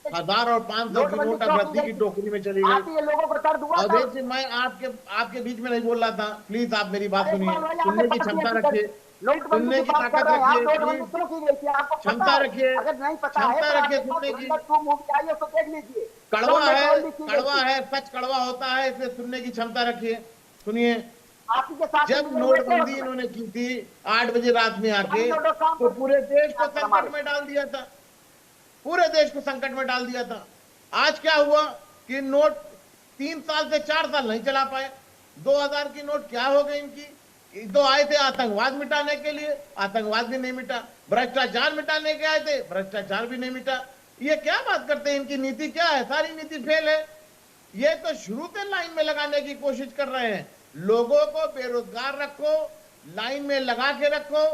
1000 और 500 की नोट अब रद्दी की टोकरी में चली आप गई। ये लोगों को दर्द हुआ था? अवधेश जी, मैं आपके बीच में नहीं बोल रहा था, प्लीज आप मेरी बात अरे सुनिए, इकबाल भाई, सुनने आपने की बात क्षमता नहीं की। रखिए, नोटबंदी सुनने की की बात कर ताकत रहे हैं आप। रखिए, नोटबंदी प्लीज क्यों की गई थी आपको पता क्षमता है? रखिए, अगर नहीं पता है क्षमता तो रखिए आपके पास सुनने की। धुरंधर 2 मूवी आई है तो देख लीजिए। कड़वा क्यों है, नोटबंदी की गई कड़वा थी? है, सच कड़वा होता है, इसे सुनने की क्षमता रखिए। सुनिए, आप ही के साथ जब मिले हुए थे नोटबंदी उसमें। इन्होंने की थी 8 बजे रात में आके, बंद नोटों काम तो कर- पूरे देश को हमारे। संकट में डाल दिया था, पूरे देश को संकट में डाल दिया था। आज क्या हुआ कि नोट 3 साल से 4 साल नहीं चला पाए। 2000 की नोट क्या हो गई इनकी? तो आए थे आतंकवाद मिटाने के लिए, आतंकवाद भी नहीं मिटा। भ्रष्टाचार मिटाने के आए थे, भ्रष्टाचार भी नहीं मिटा। ये क्या बात करते हैं? इनकी नीति क्या है? सारी नीति फेल है। ये तो शुरू से लाइन में लगाने की कोशिश कर रहे हैं। लोगों को बेरोजगार रखो, लाइन में लगा के रखो,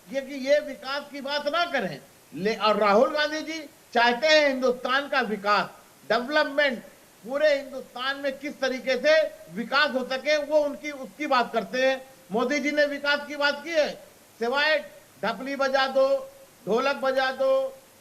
क्योंकि ये विकास की बात ना करें। और राहुल गांधी जी चाहते हैं हिंदुस्तान का विकास, डेवलपमेंट, पूरे हिंदुस्तान में किस तरीके से विकास हो सके, वो उसकी बात करते हैं। मोदी जी ने विकास की बात की है, सिवाय ढपली बजा दो, ढोलक बजा दो,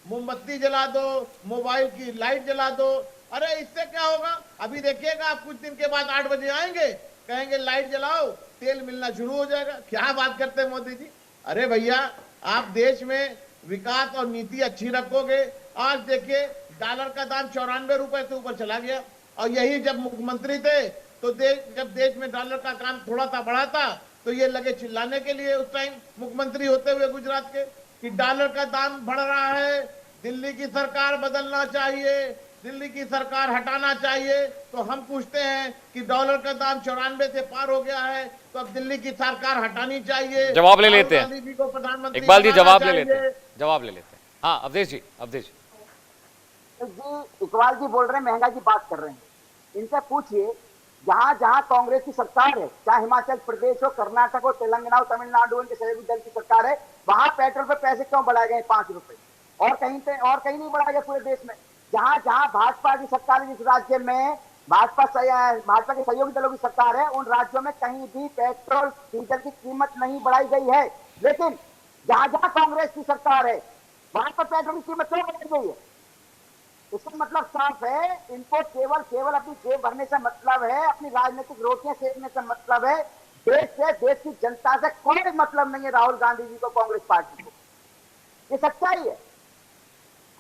मोमबत्ती जला दो, मोबाइल की लाइट जला दो। अरे इससे क्या होगा? अभी देखिएगा, आप कुछ दिन के बाद 8 बजे आएंगे, कहेंगे लाइट जलाओ, तेल मिलना शुरू हो जाएगा। क्या बात करते हैं मोदी जी? अरे भैया, आप देश में विकास और नीति अच्छी रखोगे। आज देखिए, डॉलर का दाम 94 रुपए से ऊपर चला गया, और यही जब मुख्यमंत्री थे तो जब देश में डॉलर का काम थोड़ा सा बढ़ा था तो ये लगे चिल्लाने के लिए उस टाइम मुख्यमंत्री होते हुए गुजरात के, कि डॉलर का दाम बढ़ रहा है, दिल्ली की सरकार बदलना चाहिए, दिल्ली की सरकार हटाना चाहिए। तो हम पूछते हैं कि डॉलर का दाम 94 से पार हो गया है, तो अब दिल्ली की सरकार हटानी चाहिए। जवाब ले लेते हैं। राहुल गांधी जी को प्रधानमंत्री इकबाल जी बनाना जवाब ले चाहिए। लेते हैं, जवाब ले लेते हैं। हाँ अवधेश जी, अवधेश जी। जी, इकबाल जी बोल रहे हैं महंगाई की बात कर रहे हैं। इनसे पूछिए, जहां जहां कांग्रेस की सरकार है, चाहे हिमाचल प्रदेश हो, कर्नाटक हो, तेलंगाना हो, तमिलनाडु, इनके सहयोगी दल की सरकार है, वहां पेट्रोल पे पैसे क्यों बढ़ाए गए 5 रुपए? और कहीं नहीं बढ़ाए गए पूरे देश में। जहां जहां भाजपा की सरकार है, जिस राज्य में भाजपा के सहयोगी दलों की सरकार है, उन राज्यों में कहीं भी पेट्रोल डीजल की कीमत नहीं बढ़ाई गई है। लेकिन जहां जहां कांग्रेस की सरकार है, वहां पर पेट्रोल की कीमत क्यों बढ़ाई गई है? इसका मतलब साफ है, इनको केवल अपनी जेब भरने से मतलब है, अपनी राजनीतिक रोटियां सेकने से मतलब है। देश से, देश की जनता से कोई मतलब नहीं है राहुल गांधी जी को, कांग्रेस पार्टी को। ये सच्चाई है।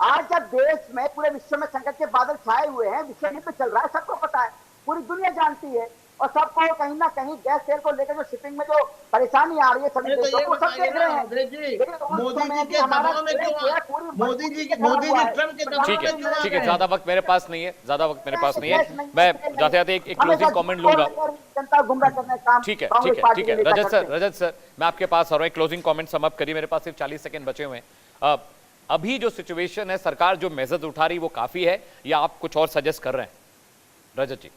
आज जब देश में, पूरे विश्व में संकट के बादल छाए हुए हैं, विश्व युद्ध चल रहा है, सबको पता है, पूरी दुनिया जानती है, और सबको कहीं ना कहीं गैस तेल को लेकर जो शिपिंग में जो परेशानी आ रही है सभी अरे तो देशों ये को, सब देख रहे हैं। बताइए ना, लेकिन उस मोदी समय जी भी के हमारा दबाव में देश क्यों जो है, पूरी मोदी मजबूती जी के खिलाफ हुआ है। ट्रम्प के दबाव ठीक है, में क्यों आ ठीक है, गए? ज्यादा वक्त मेरे पास नहीं है, ज्यादा वक्त मेरे पास नहीं है। मैं जाते जाते एक क्लोजिंग कमेंट लूंगा। जनता गुमराह करने का काम ठीक है, कांग्रेस ठीक है, पार्टी ठीक है। के नेता रजत करते सर, हैं। रजत सर, मैं आपके पास आ रहा हूँ। क्लोजिंग कमेंट समाप्त करिए, मेरे पास सिर्फ 40 सेकंड बचे हुए हैं। अभी जो सिचुएशन है, सरकार जो मेजर्स उठा रही वो काफी है, या आप कुछ और सजेस्ट कर रहे हैं? रजत जी।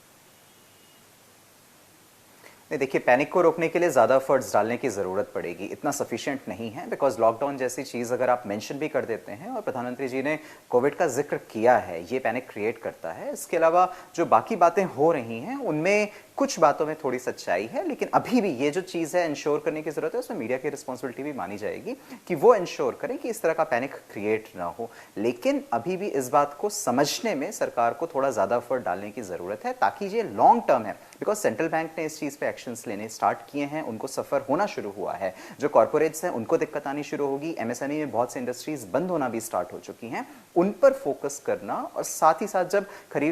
देखिए, पैनिक को रोकने के लिए ज़्यादा एफर्ट्स डालने की ज़रूरत पड़ेगी, इतना सफिशिएंट नहीं है, बिकॉज लॉकडाउन जैसी चीज़ अगर आप मेंशन भी कर देते हैं, और प्रधानमंत्री जी ने कोविड का जिक्र किया है, ये पैनिक क्रिएट करता है। इसके अलावा जो बाकी बातें हो रही हैं उनमें कुछ बातों में थोड़ी सच्चाई है, लेकिन अभी भी ये जो चीज़ है इंश्योर करने की ज़रूरत है, उसमें मीडिया की रिस्पॉन्सिबिलिटी भी मानी जाएगी कि वो इंश्योर करें कि इस तरह का पैनिक क्रिएट ना हो। लेकिन अभी भी इस बात को समझने में सरकार को थोड़ा ज़्यादा एफर्ट डालने की ज़रूरत है, ताकि ये लॉन्ग टर्म है, बिकॉज सेंट्रल बैंक ने इस चीज़ पे एक्शंस लेने स्टार्ट किए हैं, उनको सफ़र होना शुरू हुआ है। जो कॉर्पोरेट्स हैं उनको दिक्कत आनी शुरू होगी, एमएसएमई में बहुत से इंडस्ट्रीज बंद होना भी स्टार्ट हो चुकी हैं, उन पर फोकस करना, और साथ ही साथ जब खरीद